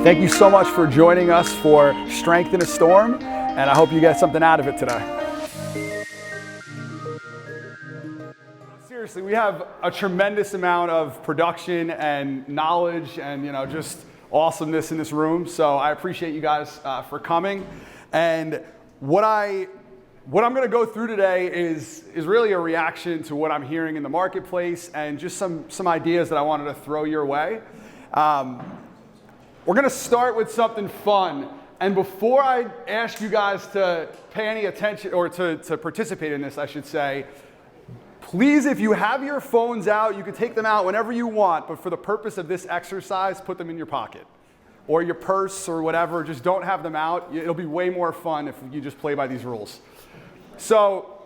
Thank you so much for joining us for Strength in a Storm, and I hope you get something out of it today. Seriously, we have a tremendous amount of production and knowledge and just awesomeness in this room, so I appreciate you guys for coming. And what I'm going to go through today is really a reaction to what I'm hearing in the marketplace and just some ideas that I wanted to throw your way. We're going to start with something fun. And before I ask you guys to pay any attention, or to participate in this, I should say, please, if you have your phones out, you can take them out whenever you want, but for the purpose of this exercise, put them in your pocket or your purse or whatever. Just don't have them out. It'll be way more fun if you just play by these rules. So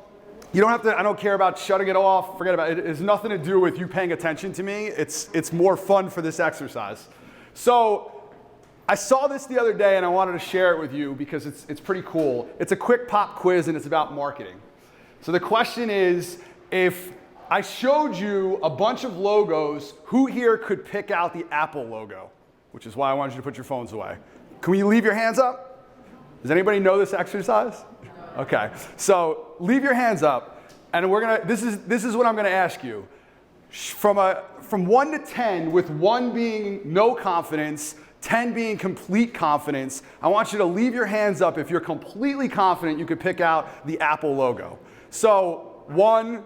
you don't have to, I don't care about shutting it off, forget about it. It has nothing to do with you paying attention to me. It's more fun for this exercise. So I saw this the other day and I wanted to share it with you because it's pretty cool. It's a quick pop quiz and it's about marketing. So the question is, if I showed you a bunch of logos, who here could pick out the Apple logo? Which is why I wanted you to put your phones away. Can we leave your hands up? Does anybody know this exercise? Okay, so leave your hands up, and this is what I'm gonna ask you. From 1 to 10, with 1 being no confidence, 10 being complete confidence, I want you to leave your hands up if you're completely confident you could pick out the Apple logo. So 1,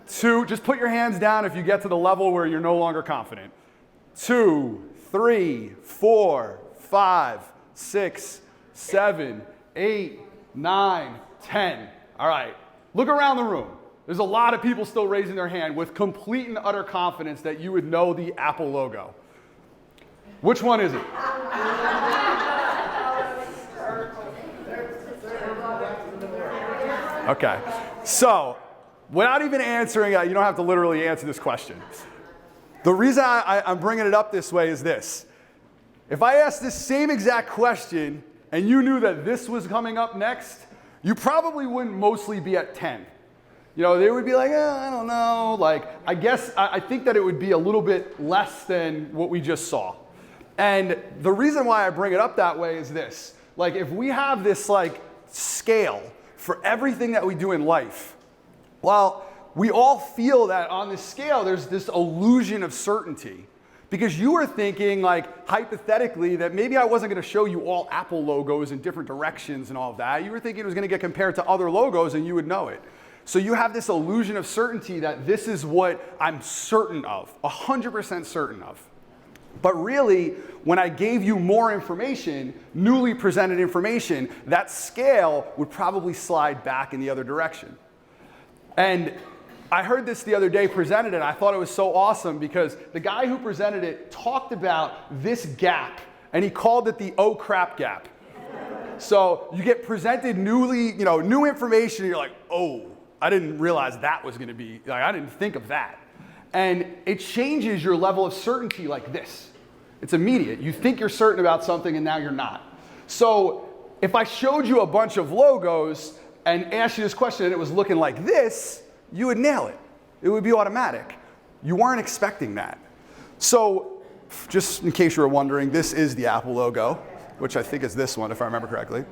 2, just put your hands down if you get to the level where you're no longer confident. 2, 3, 4, 5, 6, 7, 8, 9, 10. All right, look around the room. There's a lot of people still raising their hand with complete and utter confidence that you would know the Apple logo. Which one is it? Okay, so without even answering it, you don't have to literally answer this question. The reason I'm bringing it up this way is this. If I asked this same exact question and you knew that this was coming up next, you probably wouldn't mostly be at 10. They would be like, I don't know. Like, I think that it would be a little bit less than what we just saw. And the reason why I bring it up that way is this. Like, if we have this scale for everything that we do in life, well, we all feel that on this scale there's this illusion of certainty. Because you were thinking, hypothetically, that maybe I wasn't going to show you all Apple logos in different directions and all of that. You were thinking it was going to get compared to other logos and you would know it. So you have this illusion of certainty that this is what I'm certain of, 100% certain of. But really, when I gave you more information, newly presented information, that scale would probably slide back in the other direction. And I heard this the other day presented, and I thought it was so awesome because the guy who presented it talked about this gap, and he called it the oh crap gap. So you get presented new information, and you're like, oh, I didn't realize that was going to be, I didn't think of that. And it changes your level of certainty like this. It's immediate. You think you're certain about something and now you're not. So if I showed you a bunch of logos and asked you this question and it was looking like this, you would nail it. It would be automatic. You weren't expecting that. So just in case you were wondering, this is the Apple logo, which I think is this one if I remember correctly.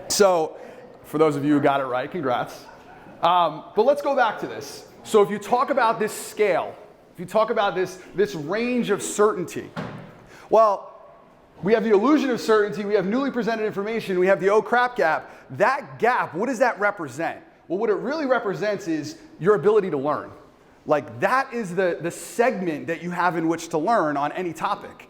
So for those of you who got it right, congrats. But let's go back to this. So if you talk about this scale, if you talk about this range of certainty, well, we have the illusion of certainty, we have newly presented information, we have the oh crap gap. That gap, what does that represent? Well, what it really represents is your ability to learn. Like, that is the segment that you have in which to learn on any topic.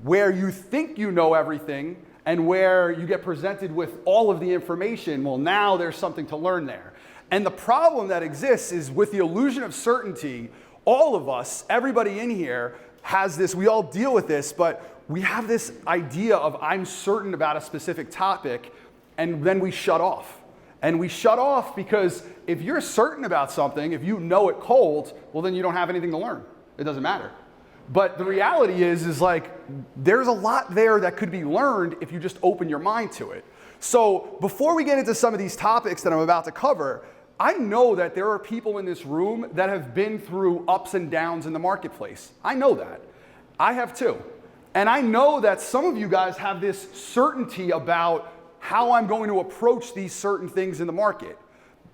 Where you think you know everything and where you get presented with all of the information, well, now there's something to learn there. And the problem that exists is with the illusion of certainty, all of us, everybody in here has this, we all deal with this, but we have this idea of I'm certain about a specific topic, and then we shut off. And we shut off because if you're certain about something, if you know it cold, well, then you don't have anything to learn. It doesn't matter. But the reality is like, there's a lot there that could be learned if you just open your mind to it. So before we get into some of these topics that I'm about to cover, I know that there are people in this room that have been through ups and downs in the marketplace. I know that. I have too. And I know that some of you guys have this certainty about how I'm going to approach these certain things in the market.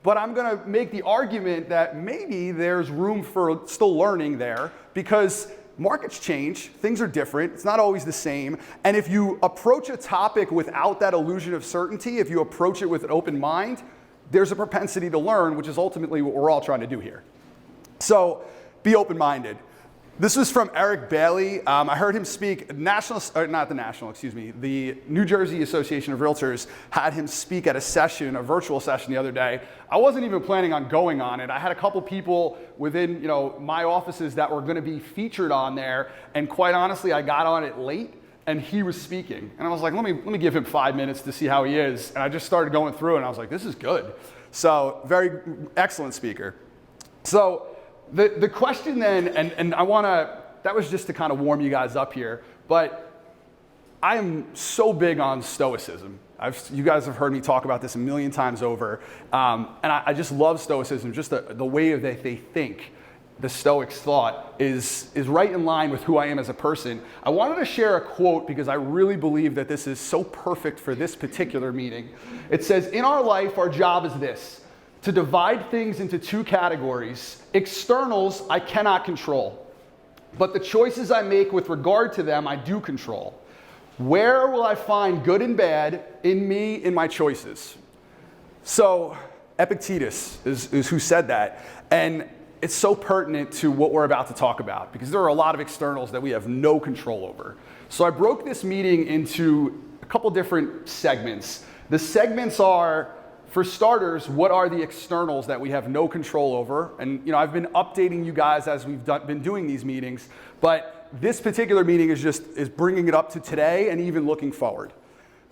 But I'm going to make the argument that maybe there's room for still learning there, because markets change, things are different, it's not always the same. And if you approach a topic without that illusion of certainty, if you approach it with an open mind, there's a propensity to learn, which is ultimately what we're all trying to do here. So be open-minded. This was from Eric Bailey. I heard him speak, the New Jersey Association of Realtors had him speak at a session, a virtual session the other day. I wasn't even planning on going on it. I had a couple people within my offices that were gonna be featured on there, and quite honestly, I got on it late and he was speaking. And I was like, let me give him 5 minutes to see how he is. And I just started going through and I was like, this is good. So very excellent speaker. So the question then, and I wanna, that was just to kind of warm you guys up here, but I am so big on stoicism. You guys have heard me talk about this a million times over. And I just love stoicism, just the way that they think. The Stoics' thought is right in line with who I am as a person. I wanted to share a quote because I really believe that this is so perfect for this particular meeting. It says, in our life, our job is this: to divide things into two categories. Externals I cannot control, but the choices I make with regard to them I do control. Where will I find good and bad in me, in my choices? So Epictetus is who said that. And it's so pertinent to what we're about to talk about, because there are a lot of externals that we have no control over. So I broke this meeting into a couple different segments. The segments are, for starters, what are the externals that we have no control over? And I've been updating you guys as we've been doing these meetings, but this particular meeting is bringing it up to today and even looking forward.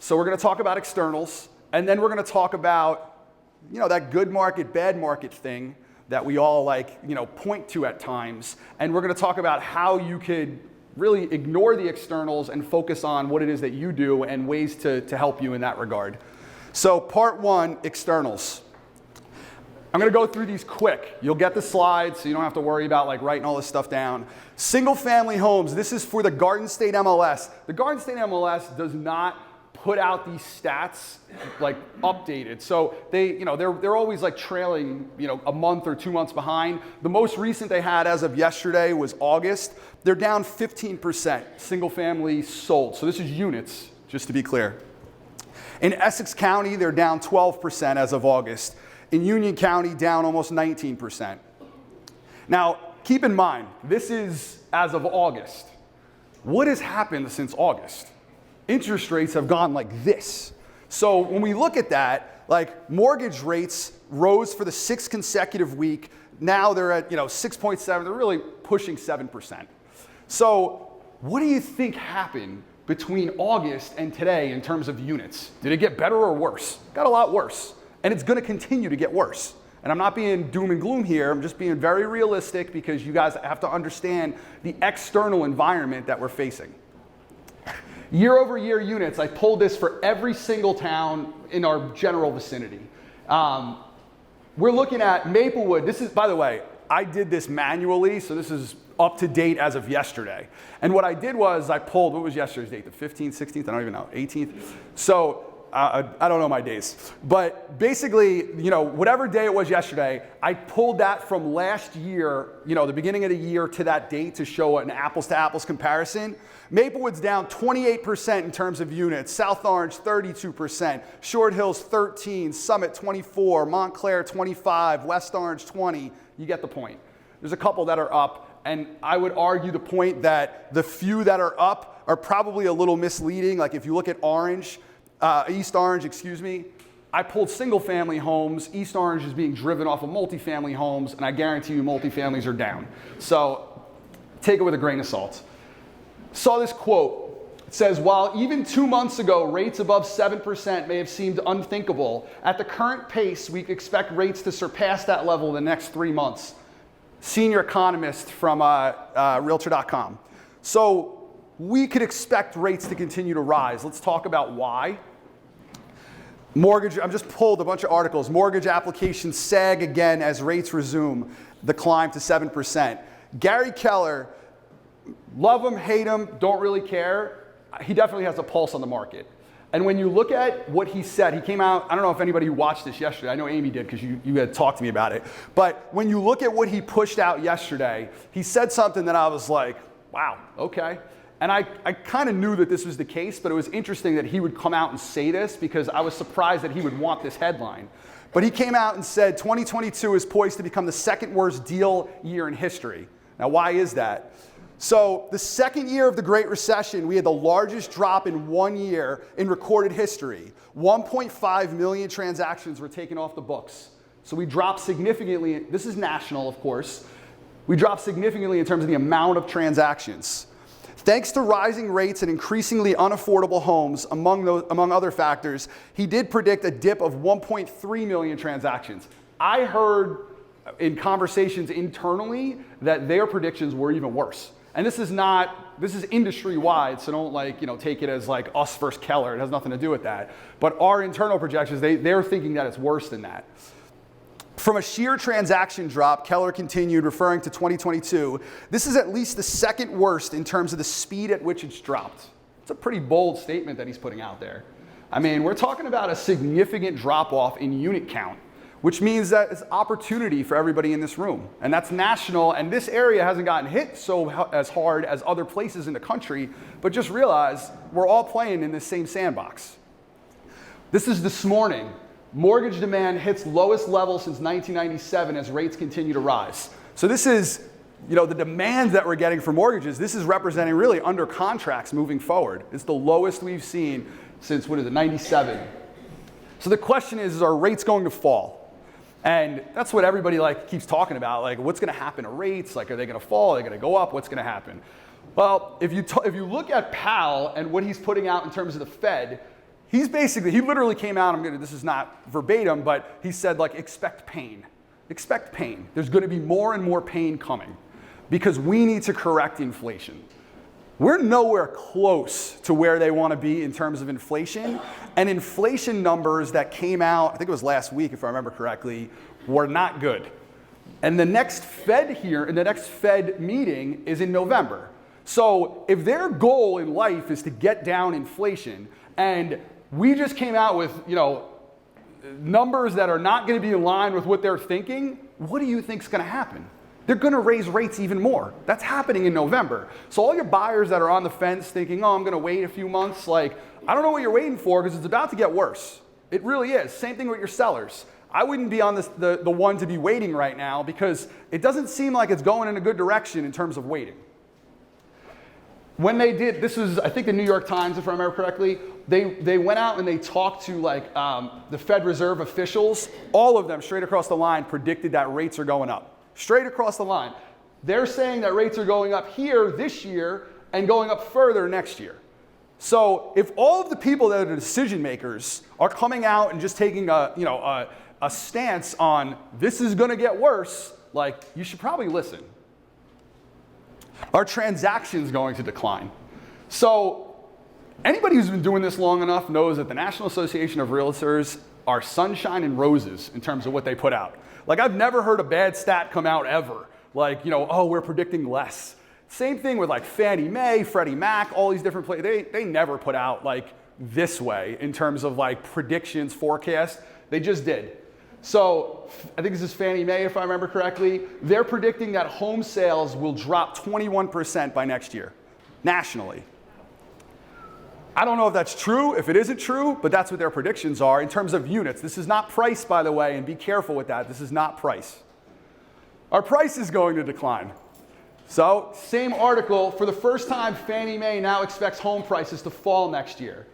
So we're gonna talk about externals, and then we're gonna talk about that good market, bad market thing that we all point to at times. And we're gonna talk about how you could really ignore the externals and focus on what it is that you do and ways to help you in that regard. So part one, externals. I'm gonna go through these quick. You'll get the slides, so you don't have to worry about writing all this stuff down. Single family homes, this is for the Garden State MLS. The Garden State MLS does not put out these stats updated. So they're always trailing a month or 2 months behind. The most recent they had as of yesterday was August. They're down 15% single family sold. So this is units, just to be clear. In Essex County, they're down 12% as of August. In Union County, down almost 19%. Now, keep in mind, this is as of August. What has happened since August? Interest rates have gone like this. So when we look at that, mortgage rates rose for the 6th consecutive week. Now they're at 6.7. They're really pushing 7%. So what do you think happened between August and today in terms of units? Did it get better or worse? Got a lot worse. And it's going to continue to get worse. And I'm not being doom and gloom here. I'm just being very realistic, because you guys have to understand the external environment that we're facing. Year over year units, I pulled this for every single town in our general vicinity. We're looking at Maplewood. This is, by the way, I did this manually, so this is up to date as of yesterday. And what I did was I pulled, what was yesterday's date? The 15th, 16th, I don't even know, 18th. So I don't know my days. But basically, whatever day it was yesterday, I pulled that from last year, the beginning of the year to that date to show an apples to apples comparison. Maplewood's down 28% in terms of units, South Orange 32%, Short Hills 13, Summit 24, Montclair 25, West Orange 20. You get the point. There's a couple that are up, and I would argue the point that the few that are up are probably a little misleading. Like if you look at East Orange, I pulled single family homes. East Orange is being driven off of multifamily homes, and I guarantee you multifamilies are down. So take it with a grain of salt. Saw this quote. It says, while even 2 months ago, rates above 7% may have seemed unthinkable, at the current pace, we expect rates to surpass that level in the next 3 months. senior economist from Realtor.com. So we could expect rates to continue to rise. Let's talk about why. Mortgage, I've just pulled a bunch of articles. Mortgage applications sag again as rates resume the climb to 7%. Gary Keller, love him, hate him, don't really care. He definitely has a pulse on the market. And when you look at what he said, he came out, I don't know if anybody who watched this yesterday, I know Amy did because you had talked to me about it. But when you look at what he pushed out yesterday, he said something that I was like, wow, okay. And I kind of knew that this was the case, but it was interesting that he would come out and say this because I was surprised that he would want this headline. But he came out and said 2022 is poised to become the second worst deal year in history. Now, why is that? So the second year of the Great Recession, we had the largest drop in 1 year in recorded history. 1.5 million transactions were taken off the books. So we dropped significantly. This is national, of course. We dropped significantly in terms of the amount of transactions. Thanks to rising rates and increasingly unaffordable homes, among other factors, he did predict a dip of 1.3 million transactions. I heard in conversations internally that their predictions were even worse. And this is industry-wide, so don't take it as like us versus Keller. It has nothing to do with that. But our internal projections, they're thinking that it's worse than that. From a sheer transaction drop, Keller continued, referring to 2022, this is at least the second worst in terms of the speed at which it's dropped. It's a pretty bold statement that he's putting out there. I mean, we're talking about a significant drop-off in unit count, which means that it's opportunity for everybody in this room. And that's national, and this area hasn't gotten hit as hard as other places in the country, but just realize we're all playing in this same sandbox. This is this morning. Mortgage demand hits lowest level since 1997 as rates continue to rise. So this is, the demand that we're getting for mortgages, this is representing really under contracts moving forward. It's the lowest we've seen since, 97. So the question is are rates going to fall? And that's what everybody keeps talking about. What's going to happen to rates? Are they going to fall? Are they going to go up? What's going to happen? Well, if you look at Powell and what he's putting out in terms of the Fed, he literally came out, this is not verbatim, but he said expect pain. Expect pain. There's going to be more and more pain coming because we need to correct inflation. We're nowhere close to where they want to be in terms of inflation. And inflation numbers that came out, I think it was last week, if I remember correctly, were not good. And the next Fed meeting is in November. So if their goal in life is to get down inflation, and we just came out with, numbers that are not going to be in line with what they're thinking, what do you think is going to happen? They're going to raise rates even more. That's happening in November. So all your buyers that are on the fence thinking, I'm going to wait a few months, I don't know what you're waiting for because it's about to get worse. It really is. Same thing with your sellers. I wouldn't be on the one to be waiting right now because it doesn't seem like it's going in a good direction in terms of waiting. When they did, this was, I think, the New York Times, if I remember correctly, they went out and they talked to the Fed Reserve officials. All of them, straight across the line, predicted that rates are going up. Straight across the line. They're saying that rates are going up here this year and going up further next year. So if all of the people that are the decision makers are coming out and just taking a stance on this is going to get worse, you should probably listen. Are transactions going to decline? So anybody who's been doing this long enough knows that the National Association of Realtors are sunshine and roses in terms of what they put out. I've never heard a bad stat come out ever. We're predicting less. Same thing with Fannie Mae, Freddie Mac, all these different places. They never put out this way in terms of predictions, forecasts. They just did. So I think this is Fannie Mae, if I remember correctly. They're predicting that home sales will drop 21% by next year, nationally. I don't know if that's true, if it isn't true, but that's what their predictions are in terms of units. This is not price, by the way, and be careful with that. This is not price. Our price is going to decline. So, same article, for the first time, Fannie Mae now expects home prices to fall next year.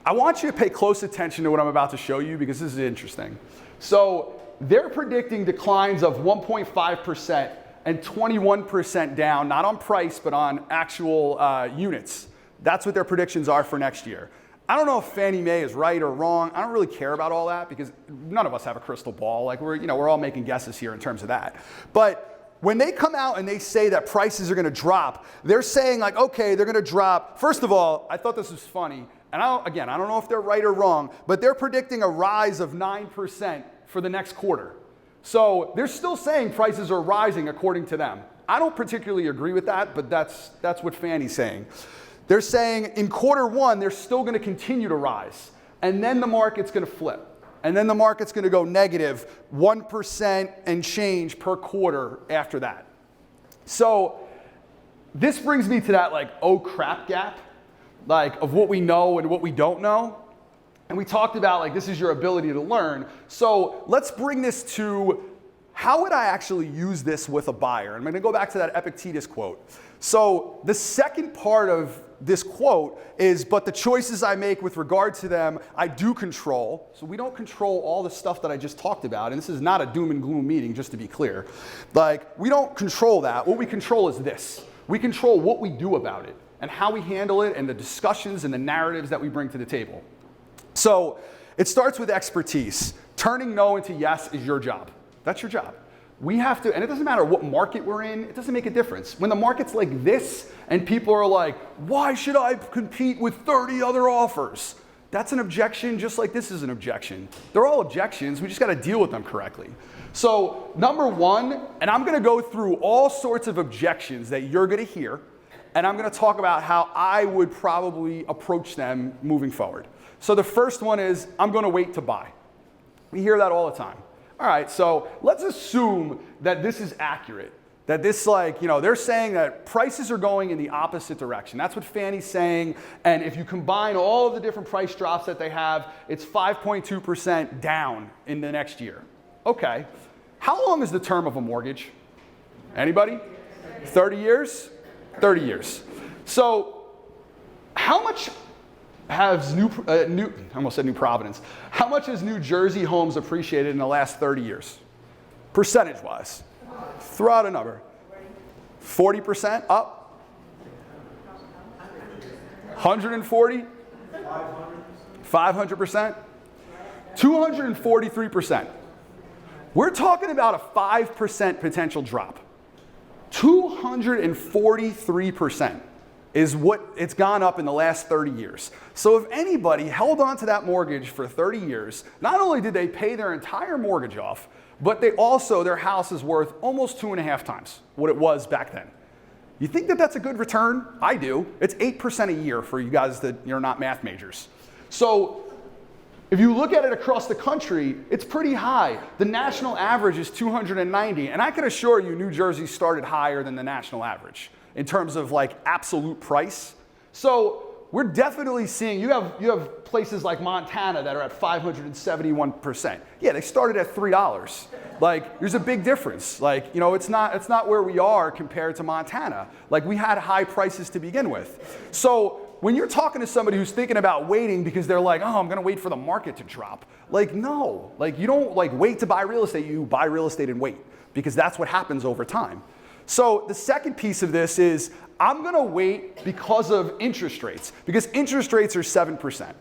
I want you to pay close attention to what I'm about to show you because this is interesting. So, they're predicting declines of 1.5% and 21% down, not on price, but on actual units. That's what their predictions are for next year. I don't know if Fannie Mae is right or wrong. I don't really care about all that because none of us have a crystal ball. We're all making guesses here in terms of that. But when they come out and they say that prices are going to drop, they're saying like, okay, they're going to drop. First of all, I thought this was funny. And I don't know if they're right or wrong, but they're predicting a rise of 9% for the next quarter. So they're still saying prices are rising according to them. I don't particularly agree with that, but that's what Fannie's saying. They're saying in quarter one, they're still going to continue to rise. And then the market's going to flip. And then the market's going to go negative 1% and change per quarter after that. So this brings me to that like, oh crap gap, like of what we know and what we don't know. And we talked about like, this is your ability to learn. So let's bring this to how would I actually use this with a buyer? I'm going to go back to that Epictetus quote. So the second part of this quote is, but the choices I make with regard to them, I do control. So we don't control all the stuff that I just talked about. And this is not a doom and gloom meeting, just to be clear. Like, we don't control that. What we control is this. We control what we do about it and how we handle it and the discussions and the narratives that we bring to the table. So it starts with expertise. Turning no into yes is your job. That's your job. We have to, and it doesn't matter what market we're in, it doesn't make a difference. When the market's like this and people are like, why should I compete with 30 other offers? That's an objection just like this is an objection. They're all objections, we just gotta deal with them correctly. So number one, and I'm gonna go through all sorts of objections that you're gonna hear, and I'm gonna talk about how I would probably approach them moving forward. So the first one is, I'm gonna wait to buy. We hear that all the time. All right, so let's assume that this is accurate. That this they're saying that prices are going in the opposite direction. That's what Fannie's saying. And if you combine all of the different price drops that they have, it's 5.2% down in the next year. Okay, how long is the term of a mortgage? Anybody? 30 years? 30 years. So how much has I almost said New Providence. How much has New Jersey homes appreciated in the last 30 years? Percentage-wise. Throw out a number. 40% up? 140? 500%? 243%. We're talking about a 5% potential drop. 243%. Is what it's gone up in the last 30 years. So if anybody held on to that mortgage for 30 years, not only did they pay their entire mortgage off, but they also, their house is worth almost 2.5 times what it was back then. You think that that's a good return? I do. It's 8% a year for you guys that you're not math majors. So if you look at it across the country, it's pretty high. The national average is 290, and I can assure you New Jersey started higher than the national average in terms of like absolute price. So we're definitely seeing, you have places like Montana that are at 571%. Yeah, they started at $3. Like, there's a big difference. Like, it's not where we are compared to Montana. Like, we had high prices to begin with. So when you're talking to somebody who's thinking about waiting because they're like, oh, I'm gonna wait for the market to drop. Like, no, like you don't like wait to buy real estate, you buy real estate and wait, because that's what happens over time. So the second piece of this is, I'm gonna wait because of interest rates, because interest rates are 7%.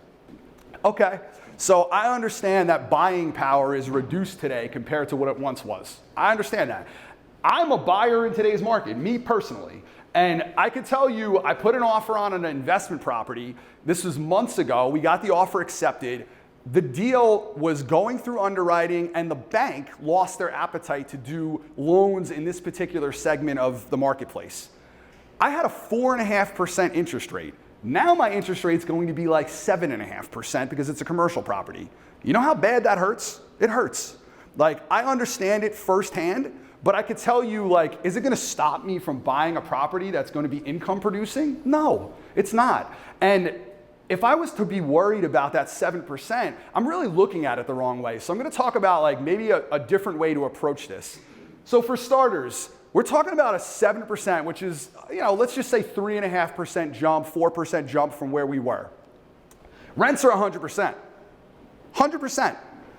Okay, so I understand that buying power is reduced today compared to what it once was. I understand that. I'm a buyer in today's market, me personally. And I could tell you, I put an offer on an investment property. This was months ago. We got the offer accepted. The deal was going through underwriting, and the bank lost their appetite to do loans in this particular segment of the marketplace. I had a 4.5% interest rate. Now my interest rate's going to be like 7.5% because it's a commercial property. You know how bad that hurts? It hurts. Like, I understand it firsthand, but I could tell you, like, is it gonna stop me from buying a property that's gonna be income producing? No, it's not. And if I was to be worried about that 7%, I'm really looking at it the wrong way. So I'm gonna talk about like maybe a different way to approach this. So for starters, we're talking about a 7%, which is, let's just say 3.5% jump, 4% jump from where we were. Rents are 100%. 100%.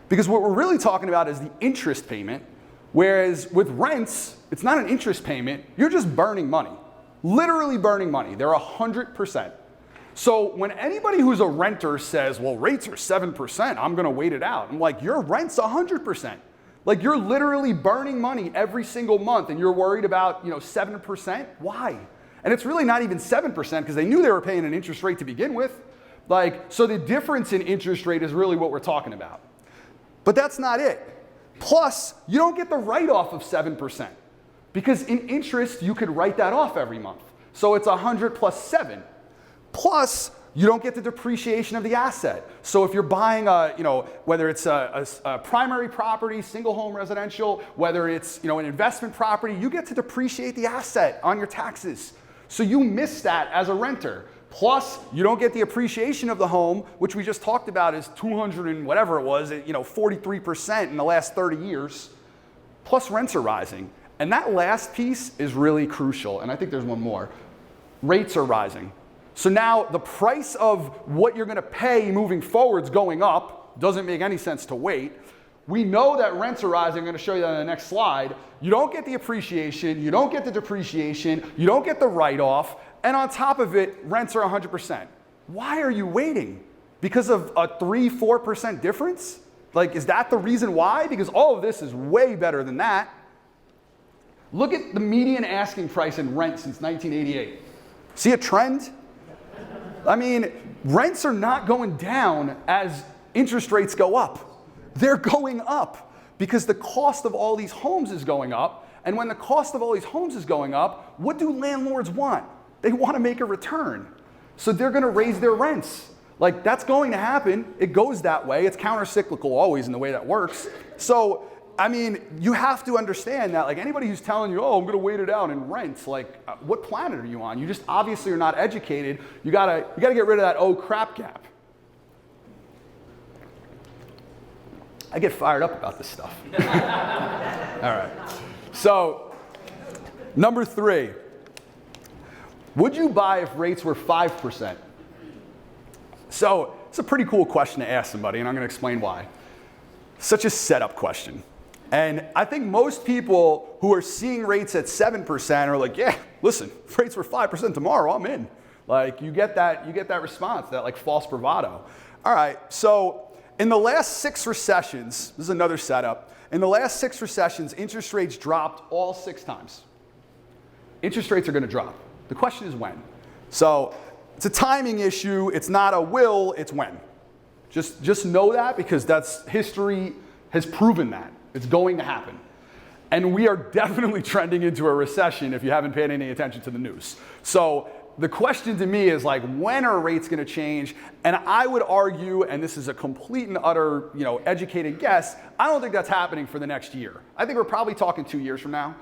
Because what we're really talking about is the interest payment, whereas with rents, it's not an interest payment, you're just burning money. Literally burning money. They're 100%. So when anybody who's a renter says, well, rates are 7%, I'm gonna wait it out. I'm like, your rent's 100%. Like you're literally burning money every single month and you're worried about 7%? Why? And it's really not even 7% because they knew they were paying an interest rate to begin with. So the difference in interest rate is really what we're talking about. But that's not it. Plus, you don't get the write-off of 7% because in interest, you could write that off every month. So it's 100 plus 7. Plus, you don't get the depreciation of the asset. So if you're buying whether it's a primary property, single home residential, whether it's an investment property, you get to depreciate the asset on your taxes. So you miss that as a renter. Plus, you don't get the appreciation of the home, which we just talked about is 200 and whatever it was, 43% in the last 30 years. Plus rents are rising. And that last piece is really crucial. And I think there's one more. Rates are rising. So now the price of what you're going to pay moving forward is going up. Doesn't make any sense to wait. We know that rents are rising. I'm going to show you that on the next slide. You don't get the appreciation. You don't get the depreciation. You don't get the write-off. And on top of it, rents are 100%. Why are you waiting? Because of a 3-4% difference? Is that the reason why? Because all of this is way better than that. Look at the median asking price in rent since 1988. See a trend? I mean, rents are not going down as interest rates go up. They're going up because the cost of all these homes is going up. And when the cost of all these homes is going up, what do landlords want? They want to make a return. So they're going to raise their rents. That's going to happen. It goes that way. It's counter-cyclical always in the way that works. So, I mean, you have to understand that, anybody who's telling you, oh, I'm going to wait it out in rents, what planet are you on? You just obviously are not educated. You gotta get rid of that oh crap gap. I get fired up about this stuff. All right. So, number 3. Would you buy if rates were 5%? So, it's a pretty cool question to ask somebody, and I'm going to explain why. Such a setup question. And I think most people who are seeing rates at 7% are like, yeah, listen, if rates were 5% tomorrow, I'm in. You get that response, that false bravado. All right, so in the last 6 recessions, this is another setup. In the last 6 recessions, interest rates dropped all 6 times. Interest rates are going to drop. The question is when. So it's a timing issue. It's not a will, it's when. Just know that because history has proven that. It's going to happen. And we are definitely trending into a recession if you haven't paid any attention to the news. So the question to me is when are rates going to change? And I would argue, and this is a complete and utter, educated guess, I don't think that's happening for the next year. I think we're probably talking 2 years from now,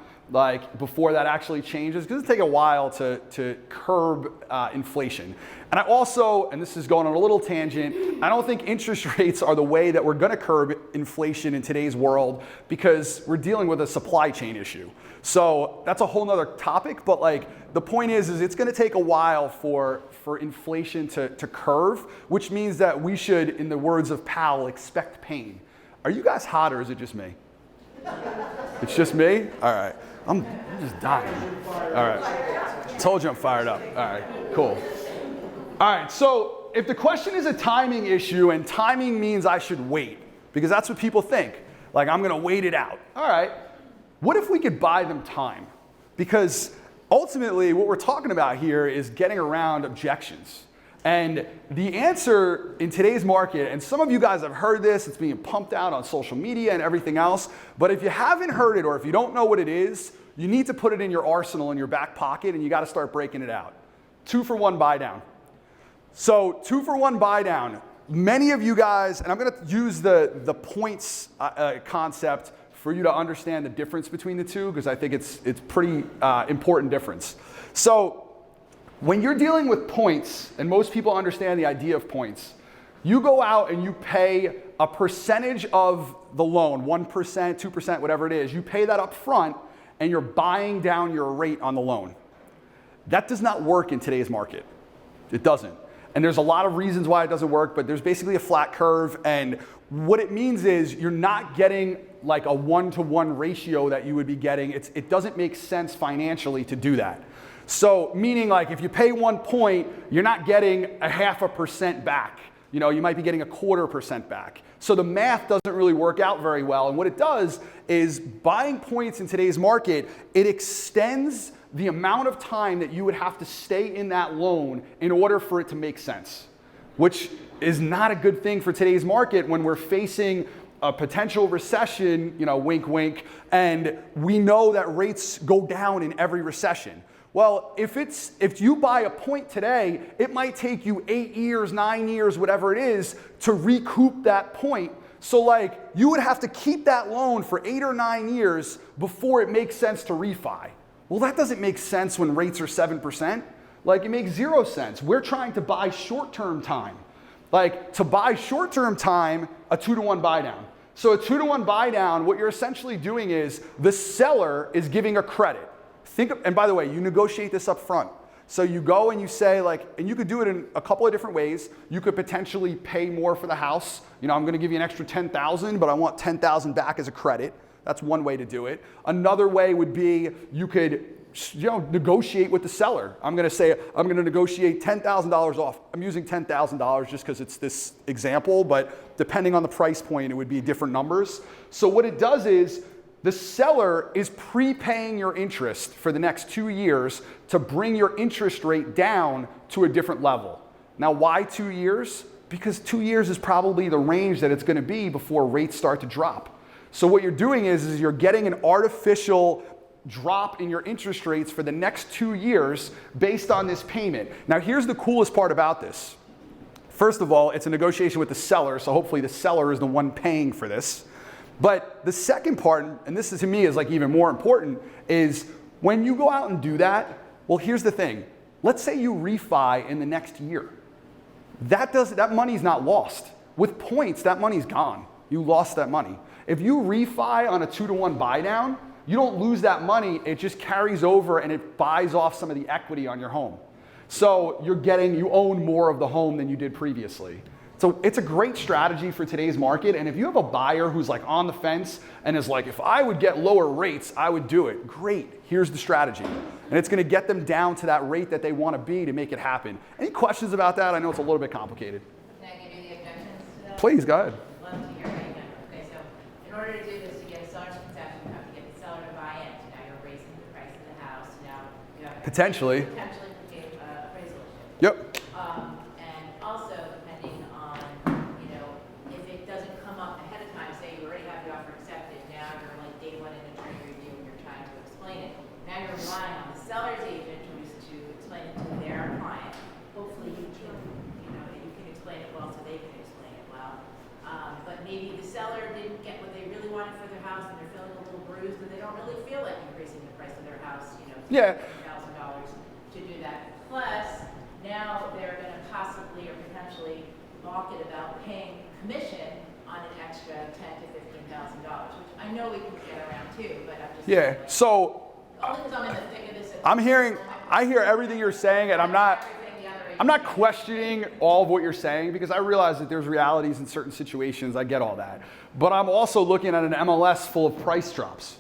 before that actually changes, because it'll take a while to curb inflation. And I also, and this is going on a little tangent, I don't think interest rates are the way that we're going to curb inflation in today's world because we're dealing with a supply chain issue. So that's a whole nother topic, but the point is it's going to take a while for inflation to curve, which means that we should, in the words of Powell, expect pain. Are you guys hot or is it just me? It's just me? All right. I'm just dying. All right. Told you I'm fired up. All right, cool. All right, so if the question is a timing issue and timing means I should wait, because that's what people think, I'm going to wait it out. All right, what if we could buy them time? Because ultimately what we're talking about here is getting around objections. And the answer in today's market, and some of you guys have heard this, it's being pumped out on social media and everything else, but if you haven't heard it or if you don't know what it is, you need to put it in your arsenal in your back pocket and you got to start breaking it out. 2-for-1 buy down. So 2-for-1 buy down. Many of you guys, and I'm going to use the points concept for you to understand the difference between the two because I think it's pretty important difference. So when you're dealing with points, and most people understand the idea of points, you go out and you pay a percentage of the loan, 1%, 2%, whatever it is. You pay that up front and you're buying down your rate on the loan. That does not work in today's market. It doesn't. And there's a lot of reasons why it doesn't work, but there's basically a flat curve. And what it means is you're not getting like a 1-to-1 ratio that you would be getting. It doesn't make sense financially to do that. So meaning like if you pay 1 point, you're not getting 0.5% back. You might be getting 0.25% back. So the math doesn't really work out very well. And what it does is buying points in today's market, it extends the amount of time that you would have to stay in that loan in order for it to make sense, which is not a good thing for today's market when we're facing a potential recession, wink, wink, and we know that rates go down in every recession. Well, if you buy a point today, it might take you 8 years, 9 years, whatever it is, to recoup that point. So you would have to keep that loan for 8 or 9 years before it makes sense to refi. Well, that doesn't make sense when rates are 7%. It makes 0 sense. We're trying to buy short-term time. To buy short-term time, a 2-to-1 buy down. So a 2-to-1 buy down, what you're essentially doing is the seller is giving a credit. And by the way, you negotiate this up front. So you go and you say and you could do it in a couple of different ways. You could potentially pay more for the house. I'm going to give you an extra $10,000, but I want $10,000 back as a credit. That's one way to do it. Another way would be you could negotiate with the seller. I'm going to say, I'm going to negotiate $10,000 off. I'm using $10,000 just because it's this example, but depending on the price point, it would be different numbers. So what it does is the seller is prepaying your interest for the next 2 years to bring your interest rate down to a different level. Now, why 2 years? Because 2 years is probably the range that it's going to be before rates start to drop. So what you're doing is you're getting an artificial drop in your interest rates for the next 2 years based on this payment. Now, here's the coolest part about this. First of all, it's a negotiation with the seller, so hopefully the seller is the one paying for this. But the second part, and this to me is even more important, is when you go out and do that, well, here's the thing. Let's say you refi in the next year. That money's not lost. With points, that money's gone. You lost that money. If you refi on a 2-to-1 buy down, you don't lose that money. It just carries over and it buys off some of the equity on your home. So you own more of the home than you did previously. So it's a great strategy for today's market. And if you have a buyer who's on the fence and is if I would get lower rates, I would do it. Great, here's the strategy. And it's gonna get them down to that rate that they wanna be to make it happen. Any questions about that? I know it's a little bit complicated. Can I give you the objections to that? Please, go ahead. Love to hear it again. Okay, so in order to do this, to get a seller's concession, you have to get the seller to buy in. So now you're raising the price of the house. Now you have Potentially. appraisal issue. Yep. And also depending on, if it doesn't come up ahead of time, say you already have the offer accepted, now you're day one in a trade review and you're trying to explain it. Now you're relying on the seller's agent to explain it to their client. Hopefully you can explain it well so they can explain it well. But maybe the seller didn't get what they really wanted for their house and they're feeling a little bruised and they don't really feel like increasing the price of their house, $1,000 to do that. Plus, now they're going to possibly or potentially balk it about paying commission on an extra $10,000 to $15,000, which I know we can get around too, but I'm just So only because I'm in the thick of this. I hear everything you're saying, and I'm not questioning all of what you're saying because I realize that there's realities in certain situations. I get all that. But I'm also looking at an MLS full of price drops.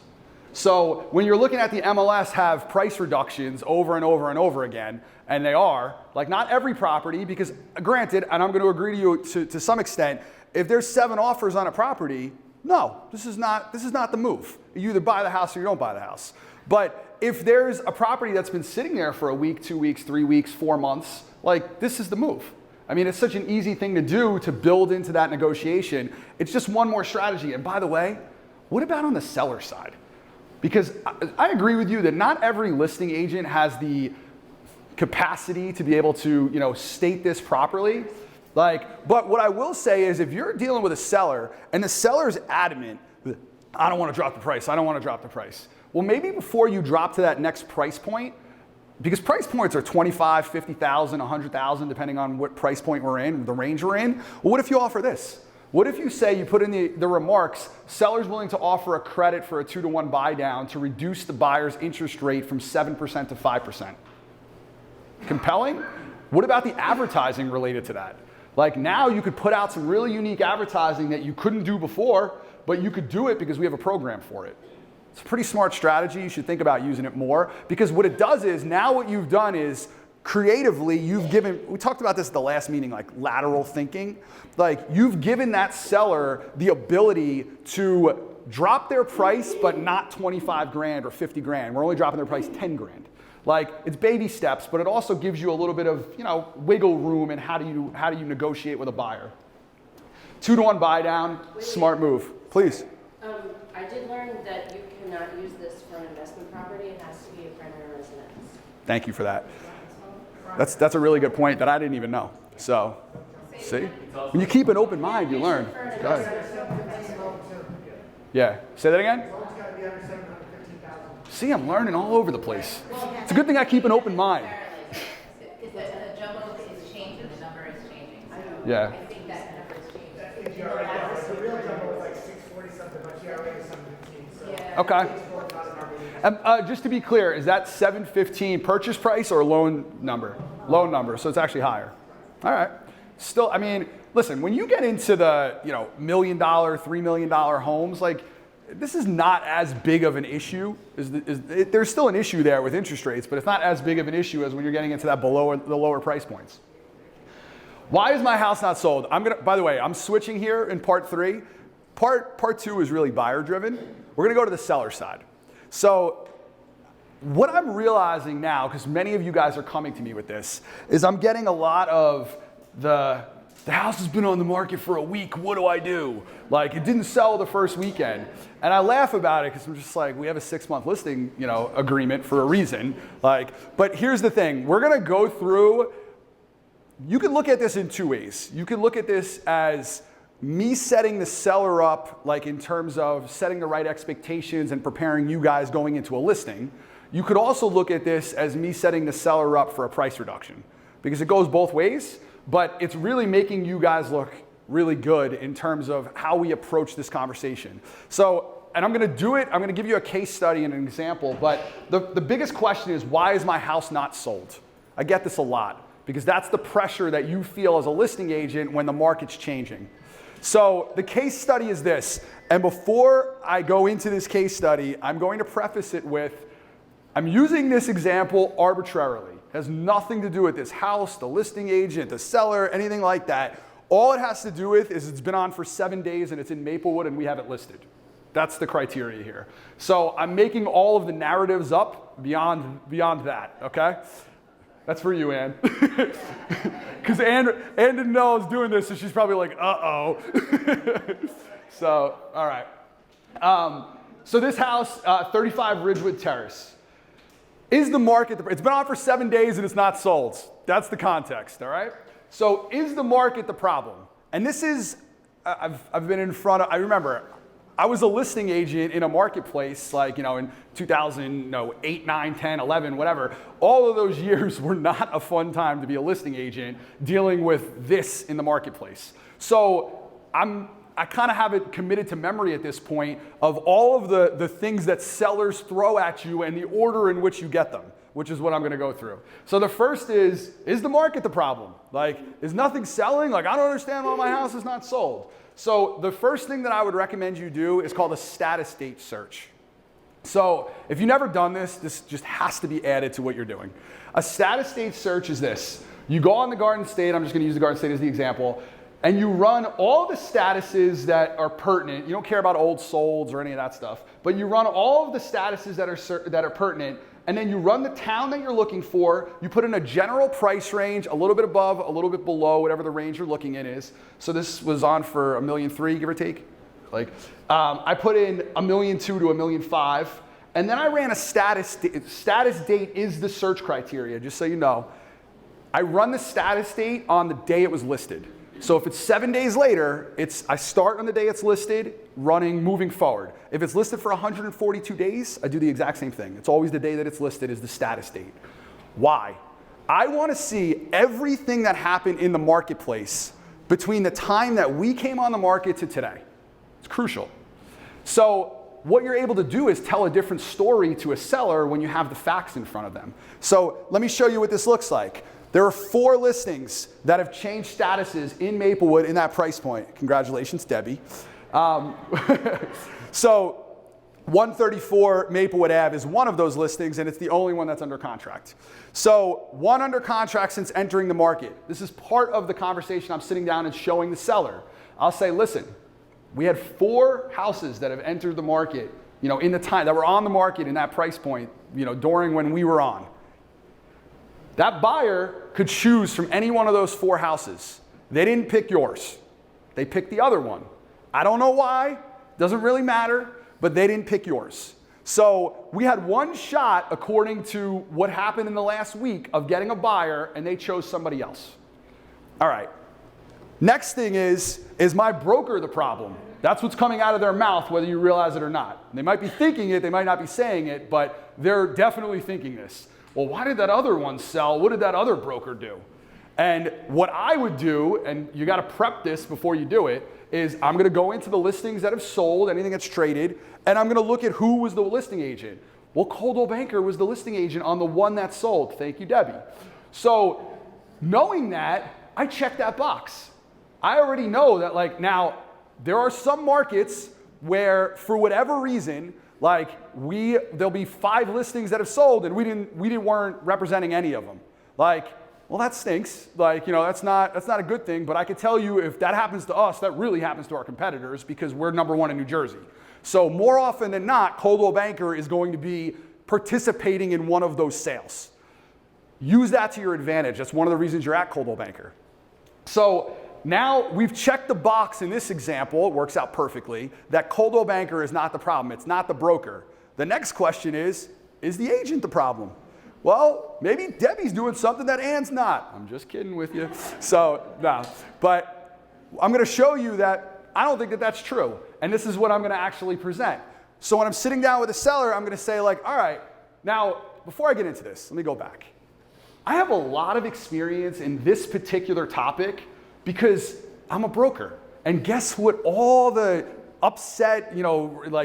So when you're looking at the MLS have price reductions over and over and over again, and they are, not every property, because granted, and I'm going to agree to you to some extent, if there's 7 offers on a property, no, this is not the move. You either buy the house or you don't buy the house. But if there's a property that's been sitting there for a week, 2 weeks, 3 weeks, 4 months, this is the move. I mean, it's such an easy thing to do to build into that negotiation. It's just one more strategy. And by the way, what about on the seller side? Because I agree with you that not every listing agent has the capacity to be able to, state this properly. But what I will say is if you're dealing with a seller and the seller's adamant, I don't want to drop the price, I don't want to drop the price. Well, maybe before you drop to that next price point, because price points are 25, 50,000, 100,000, depending on what price point we're in, the range we're in. Well, what if you offer this? What if you say, you put in the remarks, seller's willing to offer a credit for a 2-to-1 buy down to reduce the buyer's interest rate from 7% to 5%? Compelling? What about the advertising related to that? Now you could put out some really unique advertising that you couldn't do before, but you could do it because we have a program for it. It's a pretty smart strategy. You should think about using it more because what it does is now what you've done is creatively, you've given, we talked about this at the last meeting, like lateral thinking. Like you've given that seller the ability to drop their price, but not 25 grand or 50 grand. We're only dropping their price 10 grand. Like it's baby steps, but it also gives you a little bit of, wiggle room in how do you negotiate with a buyer. 2-to-1 buy down, smart move. Please. I did learn that you cannot use this for an investment property. It has to be a primary residence. Thank you for that. That's a really good point that I didn't even know. So, see? When you keep an open mind, you learn. Go ahead. Yeah. Say that again? See, I'm learning all over the place. It's a good thing I keep an open mind. Because the jumbo is changing, the number is changing. Yeah. I think that number is changing. The real jumbo was like 640 something, but GRA is 715. So Okay. Just to be clear, is that 715 purchase price or loan number? Loan number, so it's actually higher. All right. Still, I mean, listen, when you get into the $1 million, $3 million homes, like this is not as big of an issue. There's still an issue there with interest rates, but it's not as big of an issue as when you're getting into that the lower price points. Why is my house not sold? By the way, I'm switching here in part 3. Part 2 is really buyer driven. We're gonna go to the seller side. So what I'm realizing now, because many of you guys are coming to me with this, is I'm getting a lot of the house has been on the market for a week, what do I do? Like it didn't sell the first weekend. And I laugh about it because I'm just like, we have a 6-month listing, agreement for a reason. But here's the thing, we're gonna go through, you can look at this in 2 ways. You can look at this as me setting the seller up, like in terms of setting the right expectations and preparing you guys going into a listing. You could also look at this as me setting the seller up for a price reduction because it goes both ways, but it's really making you guys look really good in terms of how we approach this conversation. So, and I'm gonna do it, I'm gonna give you a case study and an example, but the biggest question is, why is my house not sold? I get this a lot because that's the pressure that you feel as a listing agent when the market's changing. So the case study is this, and before I go into this case study, I'm going to preface it with, I'm using this example arbitrarily. It has nothing to do with this house, the listing agent, the seller, anything like that. All it has to do with is it's been on for 7 days and it's in Maplewood and we have it listed. That's the criteria here. So I'm making all of the narratives up beyond that, okay? That's for you, Ann. Because Ann didn't know I was doing this, so she's probably like, uh-oh. So, all right. So this house, 35 Ridgewood Terrace. Is the market, it's been on for 7 days and it's not sold. That's the context, all right? So is the market the problem? And this is, I've been in front of, I remember, I was a listing agent in a marketplace like, in 2008, 9, 10, 11, whatever. All of those years were not a fun time to be a listing agent dealing with this in the marketplace. So I kind of have it committed to memory at this point of all of the things that sellers throw at you and the order in which you get them, which is what I'm going to go through. So the first is the market the problem? Like, is nothing selling? Like, I don't understand why my house is not sold. So the first thing that I would recommend you do is called a status date search. So if you've never done this, this just has to be added to what you're doing. A status date search is this. You go on the Garden State, I'm just going to use the Garden State as the example, and you run all the statuses that are pertinent. You don't care about old solds or any of that stuff, but you run all of the statuses that are pertinent, and then you run the town that you're looking for. You put in a general price range, a little bit above, a little bit below, whatever the range you're looking in is. So this was on for $1.3 million, give or take. I put in $1.2 million to $1.5 million, and then I ran a status date is the search criteria, just so you know. I run the status date on the day it was listed. So if it's 7 days later, I start on the day it's listed, moving forward. If it's listed for 142 days, I do the exact same thing. It's always the day that it's listed is the status date. Why? I want to see everything that happened in the marketplace between the time that we came on the market to today. It's crucial. So what you're able to do is tell a different story to a seller when you have the facts in front of them. So let me show you what this looks like. There are 4 listings that have changed statuses in Maplewood in that price point. Congratulations, Debbie. So 134 Maplewood Ave is one of those listings, and it's the only one that's under contract. So one under contract since entering the market. This is part of the conversation I'm sitting down and showing the seller. I'll say, listen, we had 4 houses that have entered the market, in the time that were on the market in that price point, during when we were on. That buyer could choose from any one of those 4 houses. They didn't pick yours. They picked the other one. I don't know why, doesn't really matter, but they didn't pick yours. So we had one shot, according to what happened in the last week, of getting a buyer, and they chose somebody else. All right. Next thing is my broker the problem? That's what's coming out of their mouth, whether you realize it or not. They might be thinking it, they might not be saying it, but they're definitely thinking this. Well, why did that other one sell? What did that other broker do? And what I would do, and you got to prep this before you do it, is I'm going to go into the listings that have sold, anything that's traded, and I'm going to look at who was the listing agent. Well, Coldwell Banker was the listing agent on the one that sold. Thank you, Debbie. So knowing that, I check that box. I already know that, now, there are some markets where, for whatever reason, there'll be 5 listings that have sold, and we weren't representing any of them. Well, that stinks. That's not a good thing. But I can tell you, if that happens to us, that really happens to our competitors because we're number 1 in New Jersey. So more often than not, Coldwell Banker is going to be participating in one of those sales. Use that to your advantage. That's one of the reasons you're at Coldwell Banker. So now we've checked the box in this example, it works out perfectly, that Coldwell Banker is not the problem. It's not the broker. The next question is the agent the problem? Well, maybe Debbie's doing something that Ann's not. I'm just kidding with you. So, no. But I'm going to show you that I don't think that that's true. And this is what I'm going to actually present. So when I'm sitting down with a seller, I'm going to say all right, now, before I get into this, let me go back. I have a lot of experience in this particular topic because I'm a broker. And guess what all the upset,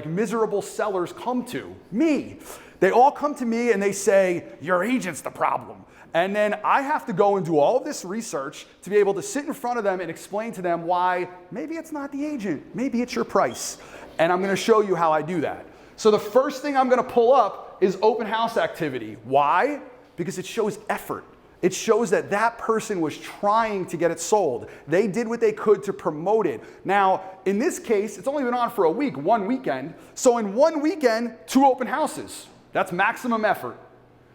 miserable sellers come to? Me. They all come to me and they say, your agent's the problem. And then I have to go and do all of this research to be able to sit in front of them and explain to them why maybe it's not the agent, maybe it's your price. And I'm going to show you how I do that. So the first thing I'm going to pull up is open house activity. Why? Because it shows effort. It shows that that person was trying to get it sold. They did what they could to promote it. Now, in this case, it's only been on for a week, 1 weekend. So in 1 weekend, 2 open houses. That's maximum effort.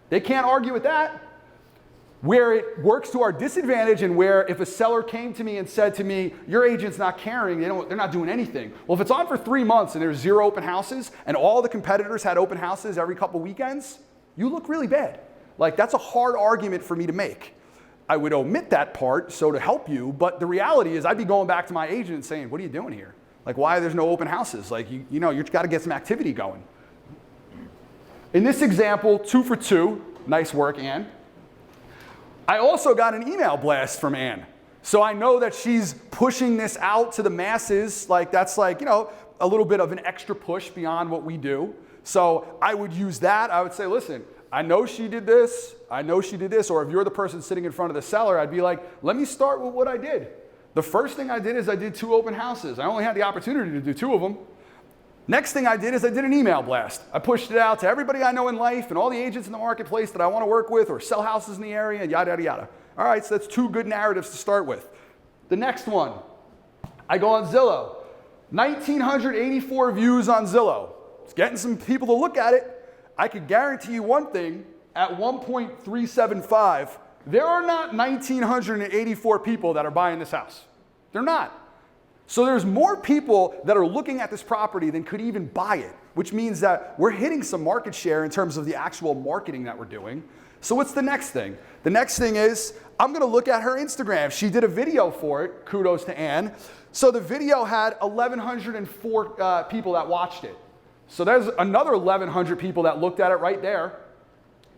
They can't argue with that. Where it works to our disadvantage and where if a seller came to me and said to me, your agent's not caring, they're not doing anything. Well, if it's on for 3 months and there's 0 open houses and all the competitors had open houses every couple weekends, you look really bad. That's a hard argument for me to make. I would omit that part so to help you, but the reality is I'd be going back to my agent and saying, what are you doing here? Why there's no open houses? You've got to get some activity going. In this example, 2 for 2, nice work, Ann. I also got an email blast from Ann. So I know that she's pushing this out to the masses. That's a little bit of an extra push beyond what we do. So I would use that. I would say, listen, I know she did this. I know she did this. Or if you're the person sitting in front of the seller, I'd be like, let me start with what I did. The first thing I did is I did 2 open houses. I only had the opportunity to do 2 of them. Next thing I did is I did an email blast. I pushed it out to everybody I know in life and all the agents in the marketplace that I want to work with or sell houses in the area, yada, yada, yada. All right, so that's 2 good narratives to start with. The next one, I go on Zillow. 1,984 views on Zillow. It's getting some people to look at it. I could guarantee you one thing, at 1.375, there are not 1,984 people that are buying this house. They're not. So there's more people that are looking at this property than could even buy it, which means that we're hitting some market share in terms of the actual marketing that we're doing. So what's the next thing? The next thing is I'm going to look at her Instagram. She did a video for it. Kudos to Ann. So the video had 1,104 people that watched it. So there's another 1,100 people that looked at it right there.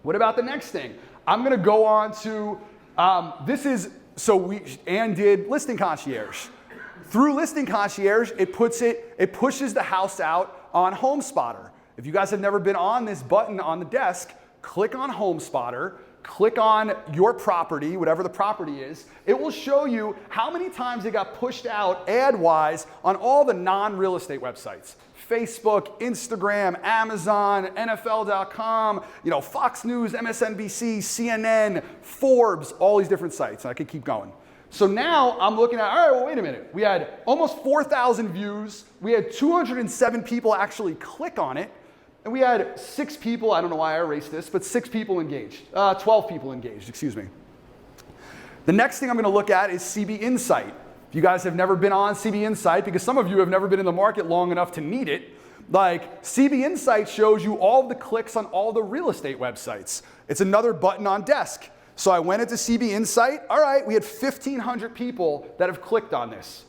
What about the next thing? I'm going to go on to, Ann did Listing Concierge. Through Listing Concierge, it pushes the house out on HomeSpotter. If you guys have never been on this button on the desk, click on HomeSpotter, click on your property, whatever the property is. It will show you how many times it got pushed out ad-wise on all the non-real estate websites. Facebook, Instagram, Amazon, NFL.com, Fox News, MSNBC, CNN, Forbes, all these different sites. And I could keep going. So now I'm looking at, all right, well, wait a minute. We had almost 4,000 views. We had 207 people actually click on it. And we had 6 people, I don't know why I erased this, but 6 people engaged, 12 people engaged, excuse me. The next thing I'm gonna look at is CB Insight. If you guys have never been on CB Insight, because some of you have never been in the market long enough to need it, like CB Insight shows you all the clicks on all the real estate websites. It's another button on desk. So I went into CB Insight, all right, we had 1,500 people that have clicked on this.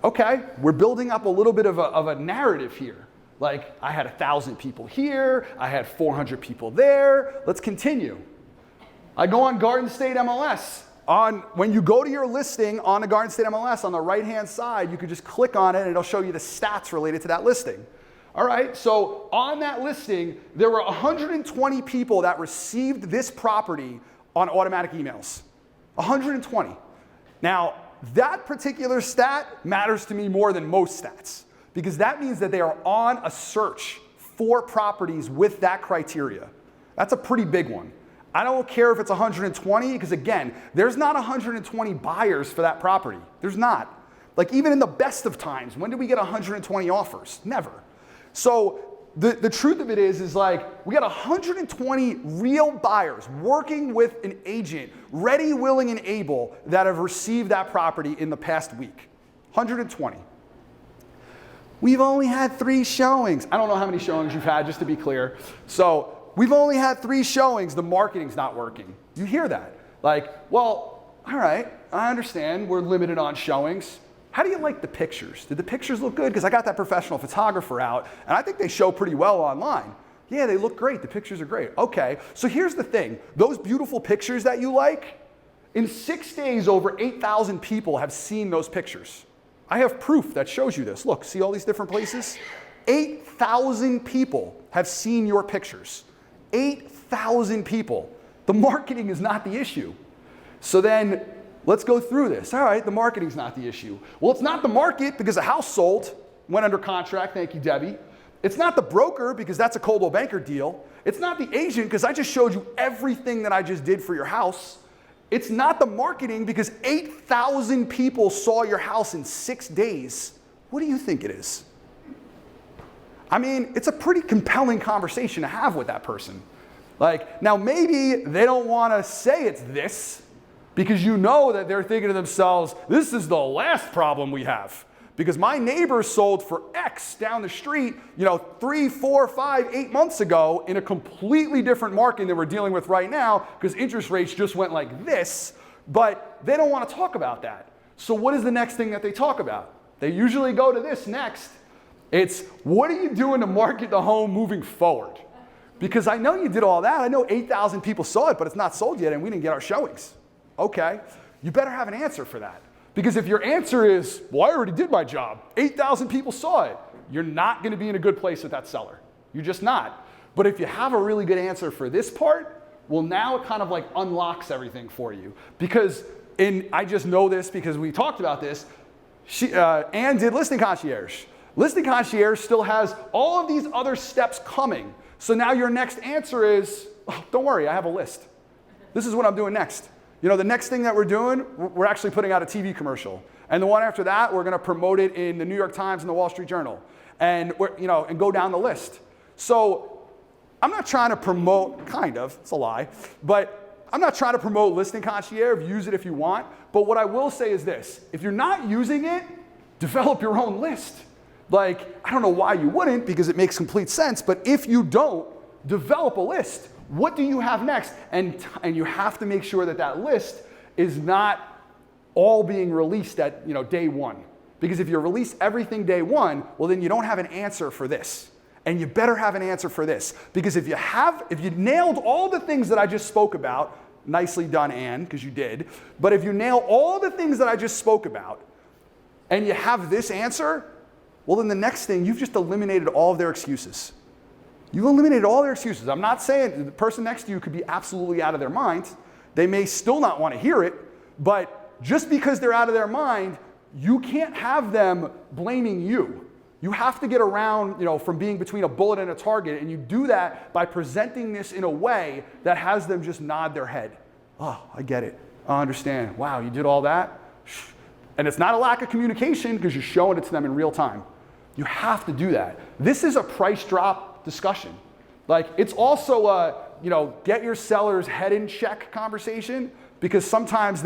Okay, we're building up a little bit of a narrative here. Like, I had 1,000 people here, I had 400 people there. Let's continue. I go on Garden State MLS. When you go to your listing on the Garden State MLS, on the right-hand side, you can just click on it and it'll show you the stats related to that listing. All right, so on that listing, there were 120 people that received this property on automatic emails. 120. Now, that particular stat matters to me more than most stats, because that means that they are on a search for properties with that criteria. That's a pretty big one. I don't care if it's 120, because again, there's not 120 buyers for that property. There's not. Like, even in the best of times, when did we get 120 offers? Never. So the truth of it is like, we got 120 real buyers working with an agent, ready, willing, and able, that have received that property in the past week. 120. We've only had 3 showings. I don't know how many showings you've had, just to be clear. So we've only had 3 showings. The marketing's not working. You hear that? Like, well, all right, I understand we're limited on showings. How do you like the pictures? Did the pictures look good? Because I got that professional photographer out, and I think they show pretty well online. Yeah, they look great. The pictures are great. Okay, so here's the thing. Those beautiful pictures that you like, in 6 days, over 8,000 people have seen those pictures. I have proof that shows you this. Look, see all these different places? 8,000 people have seen your pictures. 8,000 people. The marketing is not the issue. So then, let's go through this. All right, the marketing's not the issue. Well, it's not the market, because the house sold, went under contract, thank you, Debbie. It's not the broker, because that's a Coldwell Banker deal. It's not the agent, because I just showed you everything that I just did for your house. It's not the marketing, because 8,000 people saw your house in 6 days. What do you think it is? I mean, it's a pretty compelling conversation to have with that person. Like, now maybe they don't want to say it's this, because you know that they're thinking to themselves, this is the last problem we have. Because my neighbor sold for X down the street, 3, 4, 5, 8 months ago in a completely different market than we're dealing with right now, because interest rates just went like this, but they don't want to talk about that. So what is the next thing that they talk about? They usually go to this next. It's, what are you doing to market the home moving forward? Because I know you did all that. I know 8,000 people saw it, but it's not sold yet and we didn't get our showings. Okay, you better have an answer for that. Because if your answer is, well, I already did my job, 8,000 people saw it, you're not going to be in a good place with that seller. You're just not. But if you have a really good answer for this part, well, now it kind of like unlocks everything for you. Because, and I just know this because we talked about this, Ann did Listing Concierge. Listing Concierge still has all of these other steps coming. So now your next answer is, oh, don't worry, I have a list. This is what I'm doing next. The next thing that we're doing, we're actually putting out a TV commercial. And the one after that, we're going to promote it in the New York Times and the Wall Street Journal. And and go down the list. So I'm not trying to promote, kind of, it's a lie, but I'm not trying to promote Listing Concierge. Use it if you want. But what I will say is this. If you're not using it, develop your own list. Like, I don't know why you wouldn't, because it makes complete sense. But if you don't, develop a list. What do you have next? And you have to make sure that that list is not all being released at day one. Because if you release everything day one, well then you don't have an answer for this. And you better have an answer for this. Because if you nailed all the things that I just spoke about, nicely done, Ann, because you did, but if you nail all the things that I just spoke about, and you have this answer, well then the next thing, you've just eliminated all of their excuses. You've eliminated all their excuses. I'm not saying the person next to you could be absolutely out of their mind. They may still not want to hear it, but just because they're out of their mind, you can't have them blaming you. You have to get around, from being between a bullet and a target, and you do that by presenting this in a way that has them just nod their head. Oh, I get it. I understand. Wow, you did all that? And it's not a lack of communication because you're showing it to them in real time. You have to do that. This is a price drop discussion. Like, it's also a, get your seller's head in check conversation, because sometimes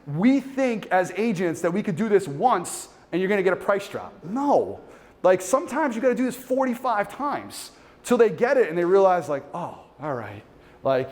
we think as agents that we could do this once and you're gonna get a price drop. No. Like, sometimes you gotta do this 45 times till they get it and they realize, like, oh, all right. Like,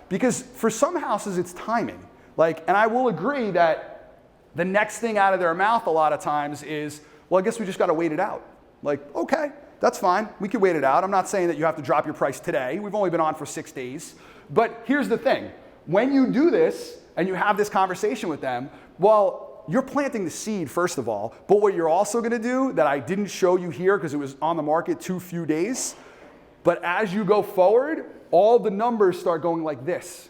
because for some houses it's timing. Like, and I will agree that the next thing out of their mouth a lot of times is, well, I guess we just gotta wait it out. Like, okay, that's fine. We can wait it out. I'm not saying that you have to drop your price today. We've only been on for 6 days. But here's the thing. When you do this and you have this conversation with them, well, you're planting the seed, first of all. But what you're also gonna do that I didn't show you here because it was on the market too few days, but as you go forward, all the numbers start going like this.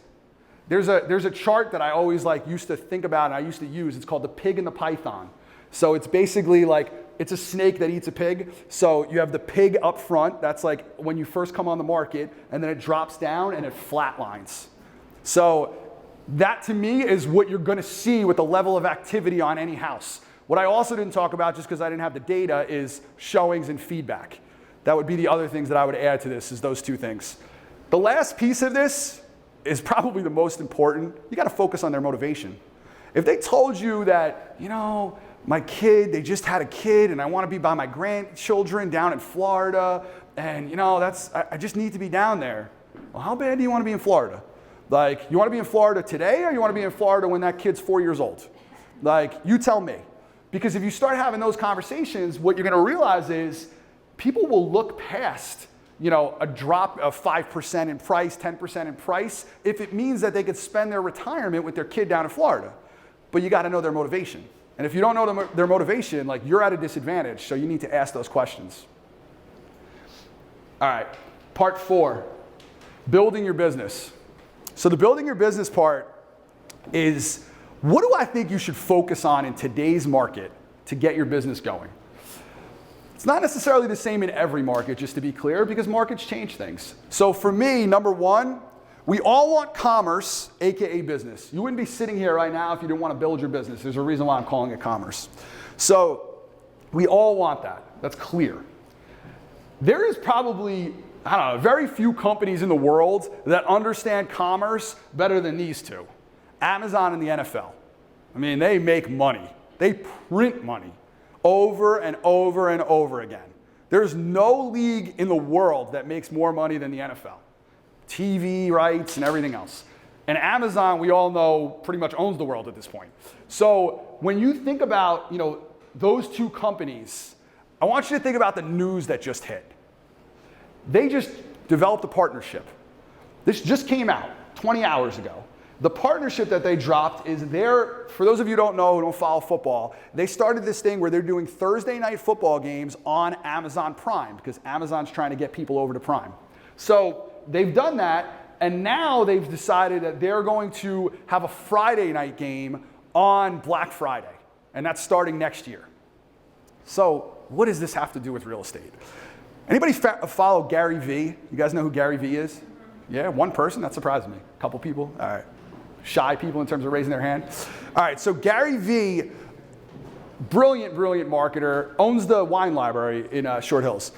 There's a chart that I always used to think about and I used to use. It's called the pig and the python. So it's basically like, it's a snake that eats a pig. So you have the pig up front. That's like when you first come on the market, and then it drops down and it flatlines. So that to me is what you're gonna see with the level of activity on any house. What I also didn't talk about, just because I didn't have the data, is showings and feedback. That would be the other things that I would add to this, is those two things. The last piece of this is probably the most important. You gotta focus on their motivation. If they told you that, my kid, they just had a kid and I wanna be by my grandchildren down in Florida, and I just need to be down there. Well, how bad do you wanna be in Florida? Like, you wanna be in Florida today, or you wanna be in Florida when that kid's 4 years old? Like, you tell me. Because if you start having those conversations, what you're gonna realize is people will look past, a drop of 5% in price, 10% in price, if it means that they could spend their retirement with their kid down in Florida. But you gotta know their motivation. And if you don't know their motivation, you're at a disadvantage, so you need to ask those questions. All right, part 4, building your business. So the building your business part is, what do I think you should focus on in today's market to get your business going? It's not necessarily the same in every market, just to be clear, because markets change things. So for me, number 1, we all want commerce, AKA business. You wouldn't be sitting here right now if you didn't want to build your business. There's a reason why I'm calling it commerce. So we all want that. That's clear. There is probably, very few companies in the world that understand commerce better than these two. Amazon and the NFL. I mean, they make money. They print money over and over and over again. There's no league in the world that makes more money than the NFL. TV rights and everything else. And Amazon, we all know, pretty much owns the world at this point. So when you think about, those two companies, I want you to think about the news that just hit. They just developed a partnership. This just came out 20 hours ago. The partnership that they dropped is for those of you who don't know, who don't follow football, they started this thing where they're doing Thursday night football games on Amazon Prime, because Amazon's trying to get people over to Prime. So they've done that, and now they've decided that they're going to have a Friday night game on Black Friday, and that's starting next year. So what does this have to do with real estate? Anybody follow Gary Vee? You guys know who Gary Vee is? Yeah, one person? That surprised me. A couple people? All right. Shy people in terms of raising their hand? All right, so Gary Vee, brilliant marketer, owns the wine library in Short Hills.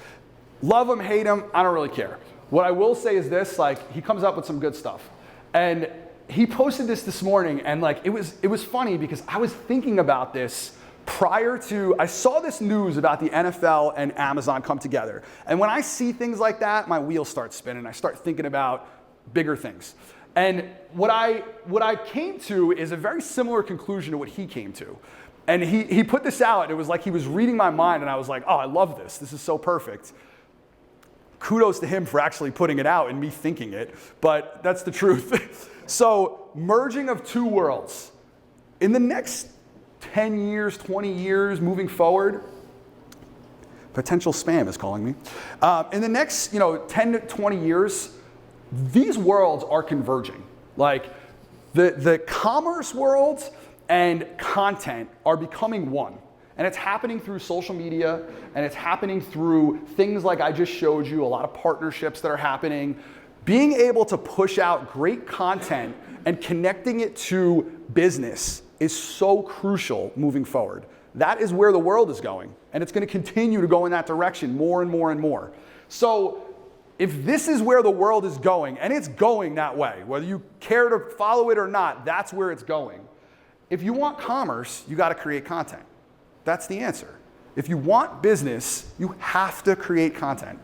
Love him, hate him, I don't really care. What I will say is this, he comes up with some good stuff. And he posted this morning, and it was funny because I was thinking about this I saw this news about the NFL and Amazon come together. And when I see things like that, my wheels start spinning. I start thinking about bigger things. And what I came to is a very similar conclusion to what he came to. And he put this out, and it was like he was reading my mind, and I was like, oh, I love this. This is so perfect. Kudos to him for actually putting it out and me thinking it, but that's the truth. So, merging of two worlds. In the next 10 years, 20 years, moving forward, Potential spam is calling me. In the next 10 to 20 years, these worlds are converging. Like the commerce worlds and content are becoming one. And it's happening through social media, and it's happening through things like I just showed you, a lot of partnerships that are happening. Being able to push out great content and connecting it to business is so crucial moving forward. That is where the world is going, and it's going to continue to go in that direction more and more and more. So if this is where the world is going, and it's going that way, whether you care to follow it or not, that's where it's going. If you want commerce, you got to create content. That's the answer. If you want business, you have to create content.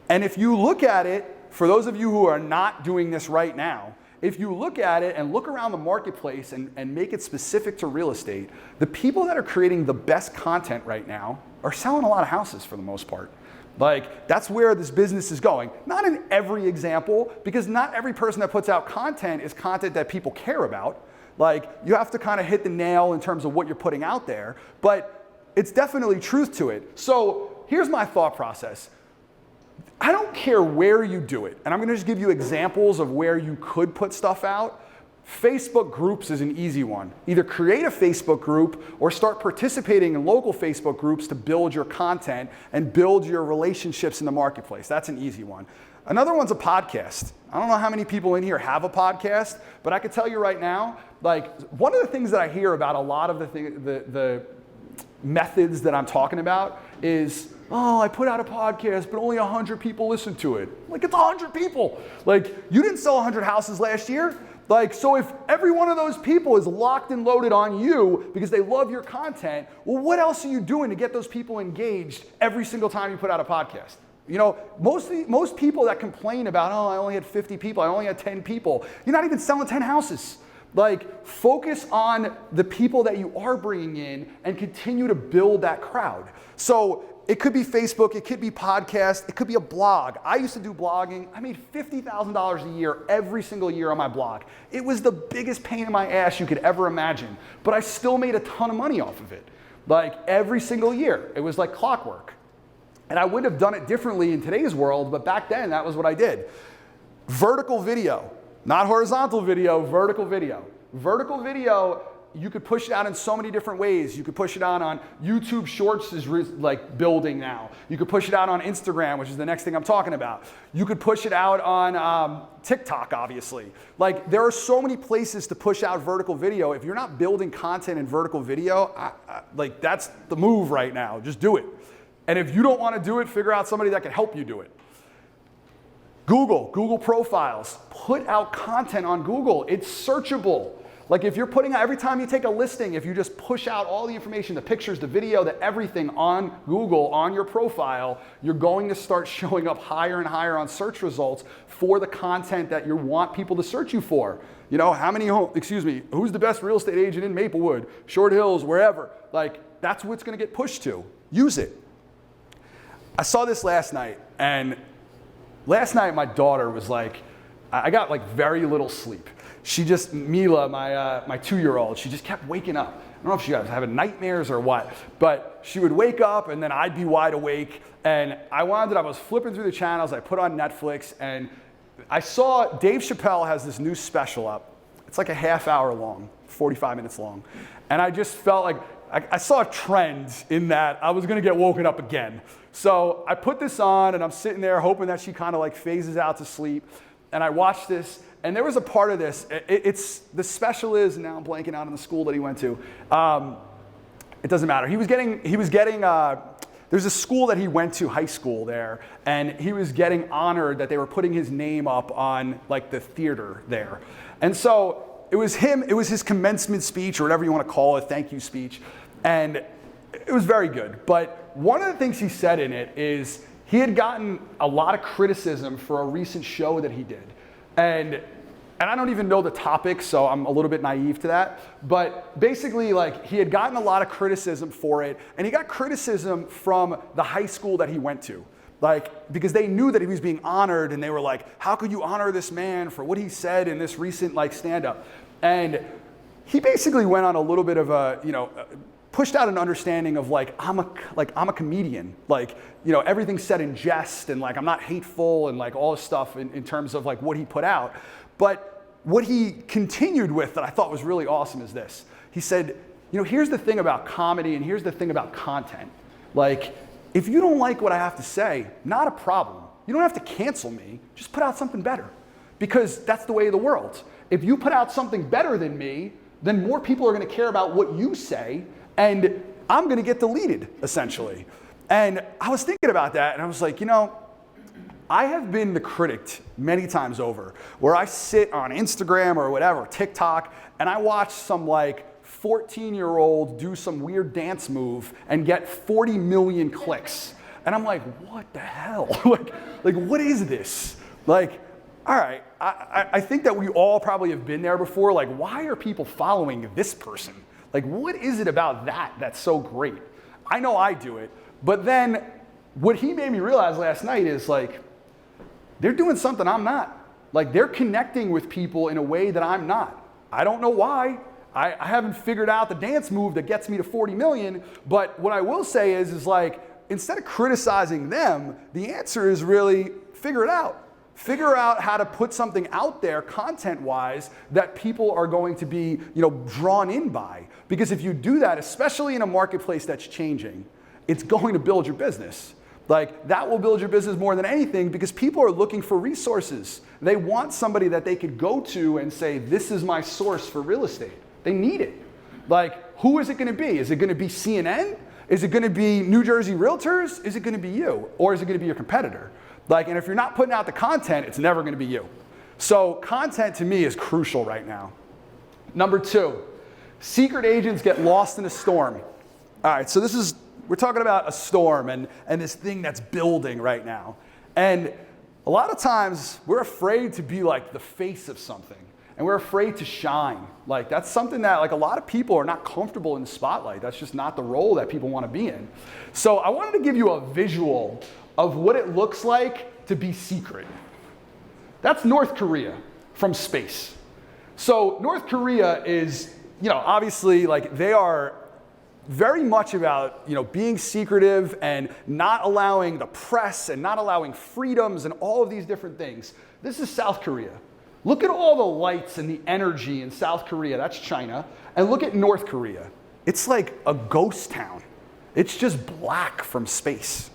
And if you look at it, for those of you who are not doing this right now, if you look at it and look around the marketplace and make it specific to real estate, the people that are creating the best content right now are selling a lot of houses for the most part. Like, that's where this business is going. Not in every example, because not every person that puts out content is content that people care about. Like, you have to kind of hit the nail in terms of what you're putting out there, but it's definitely truth to it. So here's my thought process. I don't care where you do it, and I'm gonna just give you examples of where you could put stuff out. Facebook groups is an easy one. Either create a Facebook group or start participating in local Facebook groups to build your content and build your relationships in the marketplace. That's an easy one. Another one's a podcast. I don't know how many people in here have a podcast, but I can tell you right now, like, one of the things that I hear about a lot of the methods that I'm talking about is, oh, I put out a podcast, but only 100 people listen to it. Like, it's 100 people. Like, you didn't sell 100 houses last year. Like, so if every one of those people is locked and loaded on you because they love your content, well, what else are you doing to get those people engaged every single time you put out a podcast? You know, most people that complain about, oh, I only had 50 people, I only had 10 people, you're not even selling 10 houses. Like, focus on the people that you are bringing in and continue to build that crowd. So it could be Facebook, it could be podcast, it could be a blog. I used to do blogging. I made $50,000 a year every single year on my blog. It was the biggest pain in my ass you could ever imagine, but I still made a ton of money off of it. Like, every single year. It was like clockwork. And I would have done it differently in today's world, but back then that was what I did. Vertical video, not horizontal video, vertical video. Vertical video, you could push it out in so many different ways. You could push it out on YouTube Shorts is like building now. You could push it out on Instagram, which is the next thing I'm talking about. You could push it out on TikTok, obviously. Like, there are so many places to push out vertical video. If you're not building content in vertical video, like, that's the move right now. Just do it. And if you don't want to do it, figure out somebody that can help you do it. Google profiles. Put out content on Google. It's searchable. Like, if you're putting out, every time you take a listing, if you just push out all the information, the pictures, the video, the everything on Google, on your profile, you're going to start showing up higher and higher on search results for the content that you want people to search you for. You know, who's the best real estate agent in Maplewood, Short Hills, wherever. Like, that's what's going to get pushed to. Use it. I saw this last night, and last night my daughter was like, I got like very little sleep. Mila, my 2-year-old, she just kept waking up. I don't know if she was having nightmares or what, but she would wake up and then I'd be wide awake, and I was flipping through the channels, I put on Netflix, and I saw Dave Chappelle has this new special up. It's like a half hour long, 45 minutes long. And I just felt like, I saw a trend in that I was gonna get woken up again. So I put this on and I'm sitting there hoping that she kind of like phases out to sleep. And I watched this, and there was a part of this, the special is, now I'm blanking out on the school that he went to. It doesn't matter. There's a school that he went to, high school there, and he was getting honored that they were putting his name up on like the theater there. And so it was his commencement speech, or whatever you want to call it, thank you speech. And it was very good. But one of the things he said in it is he had gotten a lot of criticism for a recent show that he did. And I don't even know the topic, so I'm a little bit naive to that. But basically, like, he had gotten a lot of criticism for it, and he got criticism from the high school that he went to. Like, because they knew that he was being honored, and they were like, how could you honor this man for what he said in this recent like stand-up? And he basically went on a little bit of a, pushed out an understanding of like I'm a comedian, like, you know, everything's said in jest, and like I'm not hateful, and like all this stuff in terms of like what he put out. But what he continued with that I thought was really awesome is this. He said, you know, here's the thing about comedy, and here's the thing about content. Like, if you don't like what I have to say, not a problem. You don't have to cancel me, just put out something better. Because that's the way of the world. If you put out something better than me, then more people are gonna care about what you say, and I'm gonna get deleted, essentially. And I was thinking about that, and I was like, you know, I have been the critic many times over, where I sit on Instagram or whatever, TikTok, and I watch some like 14-year-old do some weird dance move and get 40 million clicks. And I'm like, what the hell? like, what is this? Like, all right, I think that we all probably have been there before. Like, why are people following this person? Like, what is it about that that's so great? I know I do it, but then what he made me realize last night is like, they're doing something I'm not. Like, they're connecting with people in a way that I'm not. I don't know why. I haven't figured out the dance move that gets me to 40 million, but what I will say is like, instead of criticizing them, the answer is really figure it out. Figure out how to put something out there content-wise that people are going to be, you know, drawn in by. Because if you do that, especially in a marketplace that's changing, it's going to build your business. Like, that will build your business more than anything because people are looking for resources. They want somebody that they could go to and say, this is my source for real estate. They need it. Like, who is it gonna be? Is it gonna be CNN? Is it gonna be New Jersey Realtors? Is it gonna be you? Or is it gonna be your competitor? Like, and if you're not putting out the content, it's never gonna be you. So content to me is crucial right now. Number 2, secret agents get lost in a storm. All right, so we're talking about a storm and this thing that's building right now. And a lot of times we're afraid to be like the face of something. And we're afraid to shine. Like, that's something that like a lot of people are not comfortable in the spotlight. That's just not the role that people want to be in. So I wanted to give you a visual of what it looks like to be secret. That's North Korea from space. So North Korea is, you know, obviously like they are very much about, you know, being secretive and not allowing the press and not allowing freedoms and all of these different things. This is South Korea. Look at all the lights and the energy in South Korea, that's China, and look at North Korea. It's like a ghost town. It's just black from space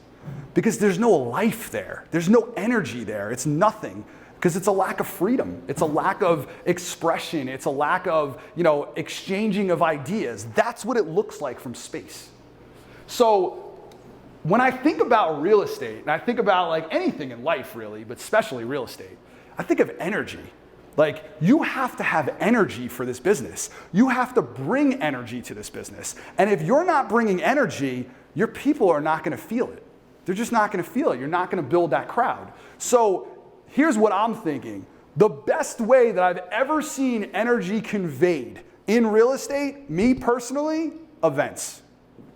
because there's no life there. There's no energy there. It's nothing because it's a lack of freedom. It's a lack of expression. It's a lack of, you know, exchanging of ideas. That's what it looks like from space. So when I think about real estate, and I think about like anything in life really, but especially real estate, I think of energy. Like, you have to have energy for this business. You have to bring energy to this business. And if you're not bringing energy, your people are not gonna feel it. They're just not gonna feel it. You're not gonna build that crowd. So here's what I'm thinking. The best way that I've ever seen energy conveyed in real estate, me personally, events.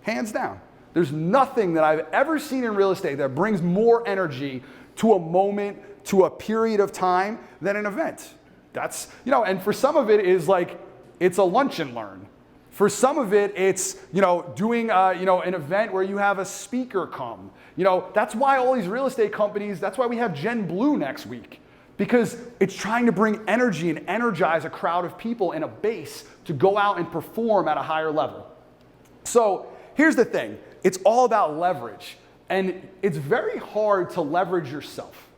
Hands down. There's nothing that I've ever seen in real estate that brings more energy to a moment, to a period of time than an event. That's, you know, and for some of it is like, it's a lunch and learn. For some of it, it's, you know, doing, you know, an event where you have a speaker come. You know, that's why all these real estate companies, that's why we have Gen Blue next week. Because it's trying to bring energy and energize a crowd of people and a base to go out and perform at a higher level. So here's the thing. It's all about leverage. And it's very hard to leverage yourself.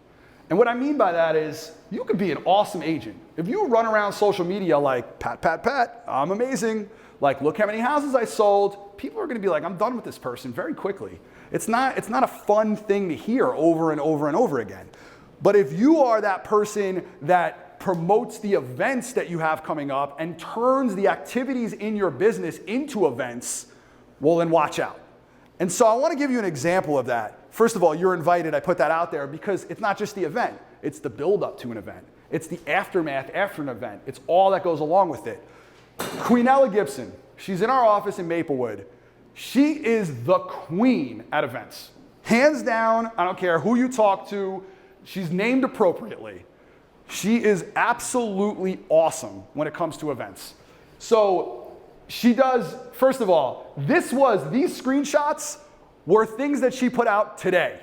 And what I mean by that is you could be an awesome agent. If you run around social media like, pat, pat, pat, I'm amazing. Like, look how many houses I sold. People are gonna be like, I'm done with this person very quickly. It's not a fun thing to hear over and over and over again. But if you are that person that promotes the events that you have coming up and turns the activities in your business into events, well, then watch out. And so I wanna give you an example of that. First of all, you're invited, I put that out there because it's not just the event, it's the build up to an event. It's the aftermath after an event. It's all that goes along with it. Queenella Gibson, she's in our office in Maplewood. She is the queen at events. Hands down, I don't care who you talk to, she's named appropriately. She is absolutely awesome when it comes to events. So she does, first of all, these screenshots were things that she put out today.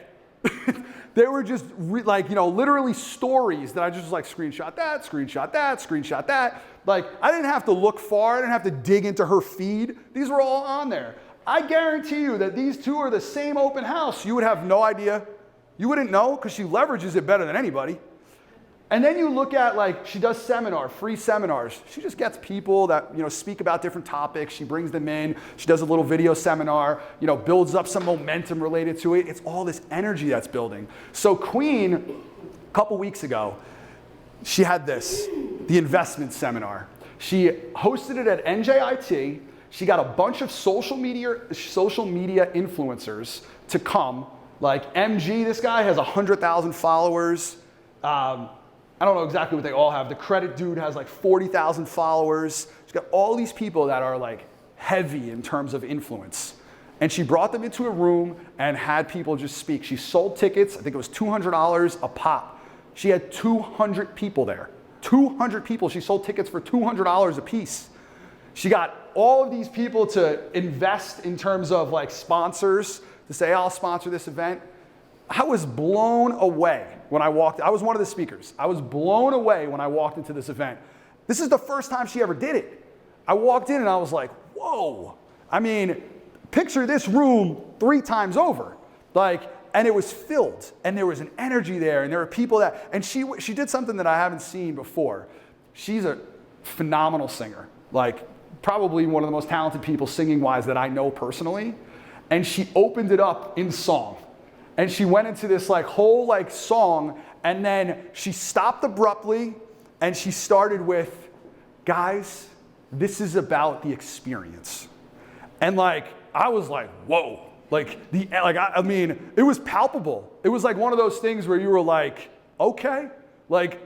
They were just literally stories that I just like screenshot that, screenshot that, screenshot that. Like, I didn't have to look far, I didn't have to dig into her feed. These were all on there. I guarantee you that these two are the same open house. You would have no idea. You wouldn't know because she leverages it better than anybody. And then you look at, like, she does free seminars. She just gets people that, speak about different topics. She brings them in. She does a little video seminar, builds up some momentum related to it. It's all this energy that's building. So Queen, a couple weeks ago, she had the investment seminar. She hosted it at NJIT. She got a bunch of social media influencers to come. Like MG, this guy has 100,000 followers. I don't know exactly what they all have. The credit dude has like 40,000 followers. She's got all these people that are like heavy in terms of influence. And she brought them into a room and had people just speak. She sold tickets. I think it was $200 a pop. She had 200 people there. 200 people. She sold tickets for $200 a piece. She got all of these people to invest in terms of like sponsors, to say, I'll sponsor this event. I was blown away when I walked. I was one of the speakers. I was blown away when I walked into this event. This is the first time she ever did it. I walked in and I was like, whoa. I mean, picture this room 3 times over. And it was filled, and there was an energy there, and there were people that, and she did something that I haven't seen before. She's a phenomenal singer, like probably one of the most talented people singing-wise that I know personally. And she opened it up in song. And she went into this whole song, and then she stopped abruptly, and she started with, guys, this is about the experience. And I was like, whoa. I mean, it was palpable. It was like one of those things where you were like, okay,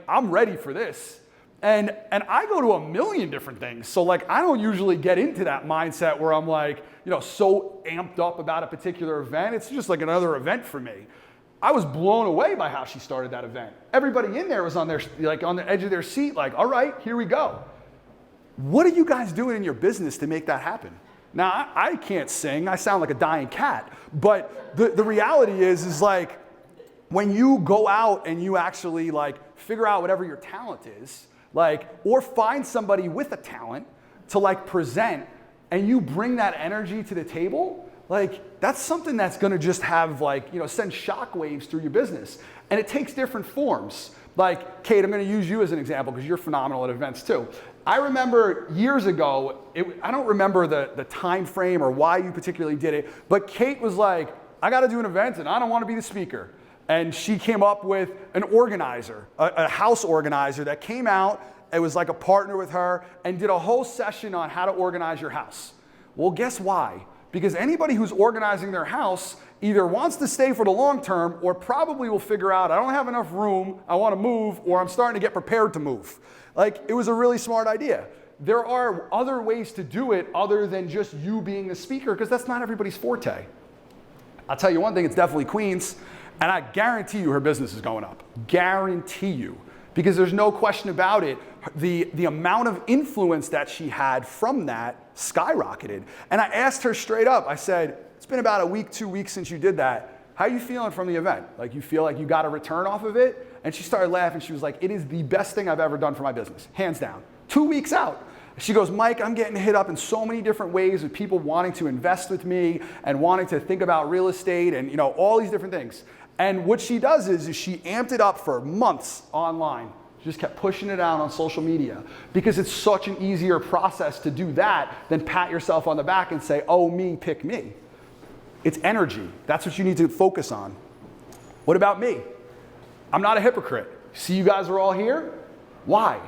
I'm ready for this. And I go to a million different things. So I don't usually get into that mindset where I'm so amped up about a particular event. It's just like another event for me. I was blown away by how she started that event. Everybody in there was on their on the edge of their seat, all right, here we go. What are you guys doing in your business to make that happen? Now, I can't sing. I sound like a dying cat. But the reality is when you go out and you actually figure out whatever your talent is, or find somebody with a talent to present, and you bring that energy to the table, that's something that's gonna just have send shockwaves through your business. And it takes different forms. Kate, I'm gonna use you as an example because you're phenomenal at events too. I remember years ago, I don't remember the time frame or why you particularly did it, but Kate was like, I gotta do an event and I don't wanna be the speaker. And she came up with an organizer, a house organizer that came out. It was like a partner with her and did a whole session on how to organize your house. Well, guess why? Because anybody who's organizing their house either wants to stay for the long term or probably will figure out, I don't have enough room, I want to move, or I'm starting to get prepared to move. It was a really smart idea. There are other ways to do it other than just you being the speaker, because that's not everybody's forte. I'll tell you one thing, it's definitely Queen's. And I guarantee you her business is going up. Guarantee you. Because there's no question about it. The amount of influence that she had from that skyrocketed. And I asked her straight up, I said, it's been about a week, 2 weeks since you did that. How are you feeling from the event? You feel like you got a return off of it? And she started laughing. She was like, it is the best thing I've ever done for my business. Hands down. 2 weeks out. She goes, Mike, I'm getting hit up in so many different ways with people wanting to invest with me and wanting to think about real estate and all these different things. And what she does is she amped it up for months online. She just kept pushing it out on social media because it's such an easier process to do that than pat yourself on the back and say, oh, me, pick me. It's energy. That's what you need to focus on. What about me? I'm not a hypocrite. See, you guys are all here. Why?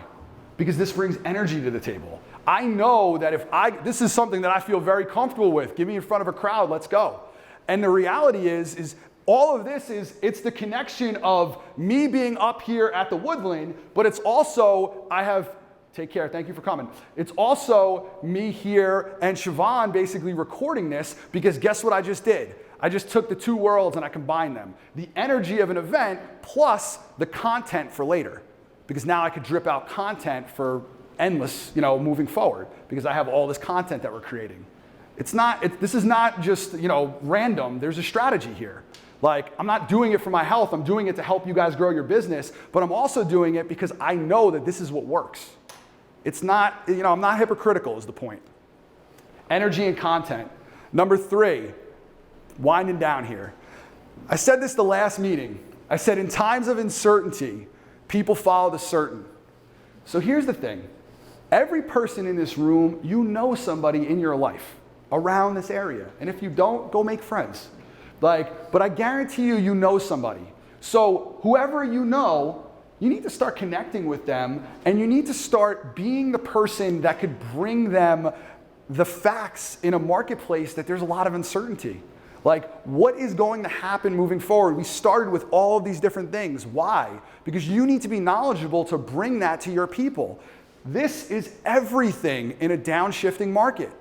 Because this brings energy to the table. I know that this is something that I feel very comfortable with. Get me in front of a crowd, let's go. And the reality is all of this it's the connection of me being up here at the Woodland, but it's also, take care, thank you for coming. It's also me here and Siobhan basically recording this because guess what I just did? I just took the two worlds and I combined them. The energy of an event plus the content for later. Because now I could drip out content for endless, moving forward because I have all this content that we're creating. This is not just, random. There's a strategy here. Like, I'm not doing it for my health. I'm doing it to help you guys grow your business, but I'm also doing it because I know that this is what works. It's not, I'm not hypocritical is the point. Energy and content. Number 3, winding down here. I said this the last meeting. I said in times of uncertainty, people follow the certain. So here's the thing. Every person in this room, you know somebody in your life around this area. And if you don't, go make friends. But I guarantee you know somebody. So whoever you know, you need to start connecting with them, and you need to start being the person that could bring them the facts in a marketplace that there's a lot of uncertainty. Like, what is going to happen moving forward? We started with all of these different things. Why? Because you need to be knowledgeable to bring that to your people. This is everything in a downshifting market.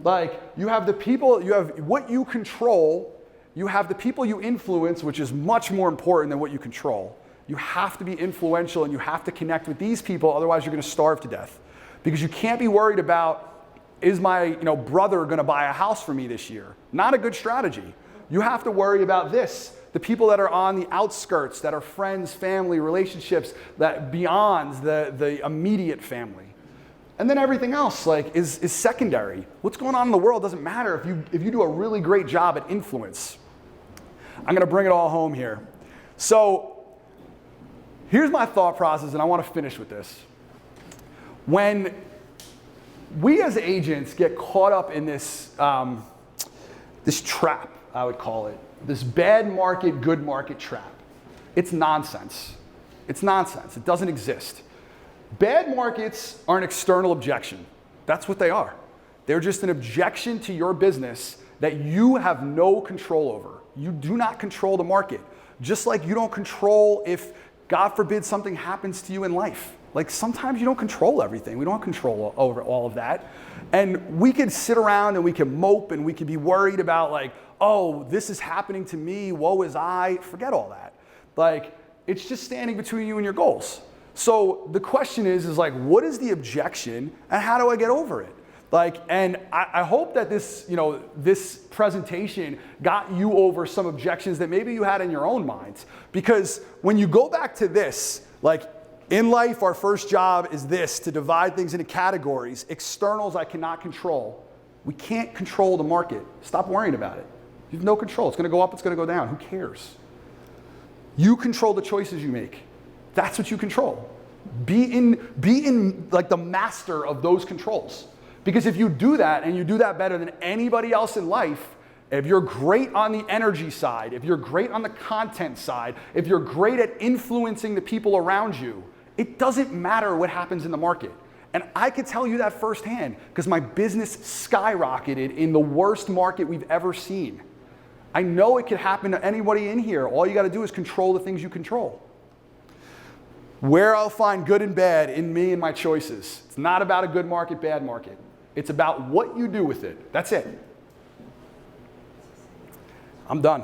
Like, you have the people, you have what you control, you have the people you influence, which is much more important than what you control. You have to be influential and you have to connect with these people, otherwise you're going to starve to death. Because you can't be worried about, is my brother going to buy a house for me this year? Not a good strategy. You have to worry about this. The people that are on the outskirts, that are friends, family, relationships, that beyond the immediate family. And then everything else is secondary. What's going on in the world doesn't matter if you do a really great job at influence. I'm going to bring it all home here. So here's my thought process, and I want to finish with this. When we as agents get caught up in this, this trap, I would call it, this bad market, good market trap, it's nonsense. It's nonsense. It doesn't exist. Bad markets are an external objection. That's what they are. They're just an objection to your business that you have no control over. You do not control the market. Just like you don't control if, God forbid, something happens to you in life. Like, sometimes you don't control everything. We don't have control over all of that. And we could sit around and we can mope and we could be worried about like, oh, this is happening to me, woe is I. Forget all that. Like, it's just standing between you and your goals. So the question is like, what is the objection and how do I get over it? Like, and I hope that this, this presentation got you over some objections that maybe you had in your own minds. Because when you go back to this, like, in life, our first job is this, to divide things into categories. Externals I cannot control. We can't control the market. Stop worrying about it. You have no control. It's going to go up, it's going to go down. Who cares? You control the choices you make. That's what you control. Be in like the master of those controls. Because if you do that, and you do that better than anybody else in life, if you're great on the energy side, if you're great on the content side, if you're great at influencing the people around you, it doesn't matter what happens in the market. And I could tell you that firsthand because my business skyrocketed in the worst market we've ever seen. I know it could happen to anybody in here. All you got to do is control the things you control. Where I'll find good and bad in me and my choices. It's not about a good market, bad market. It's about what you do with it. That's it. I'm done.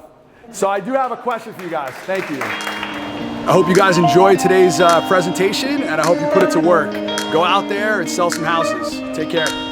So I do have a question for you guys. Thank you. I hope you guys enjoyed today's presentation, and I hope you put it to work. Go out there and sell some houses. Take care.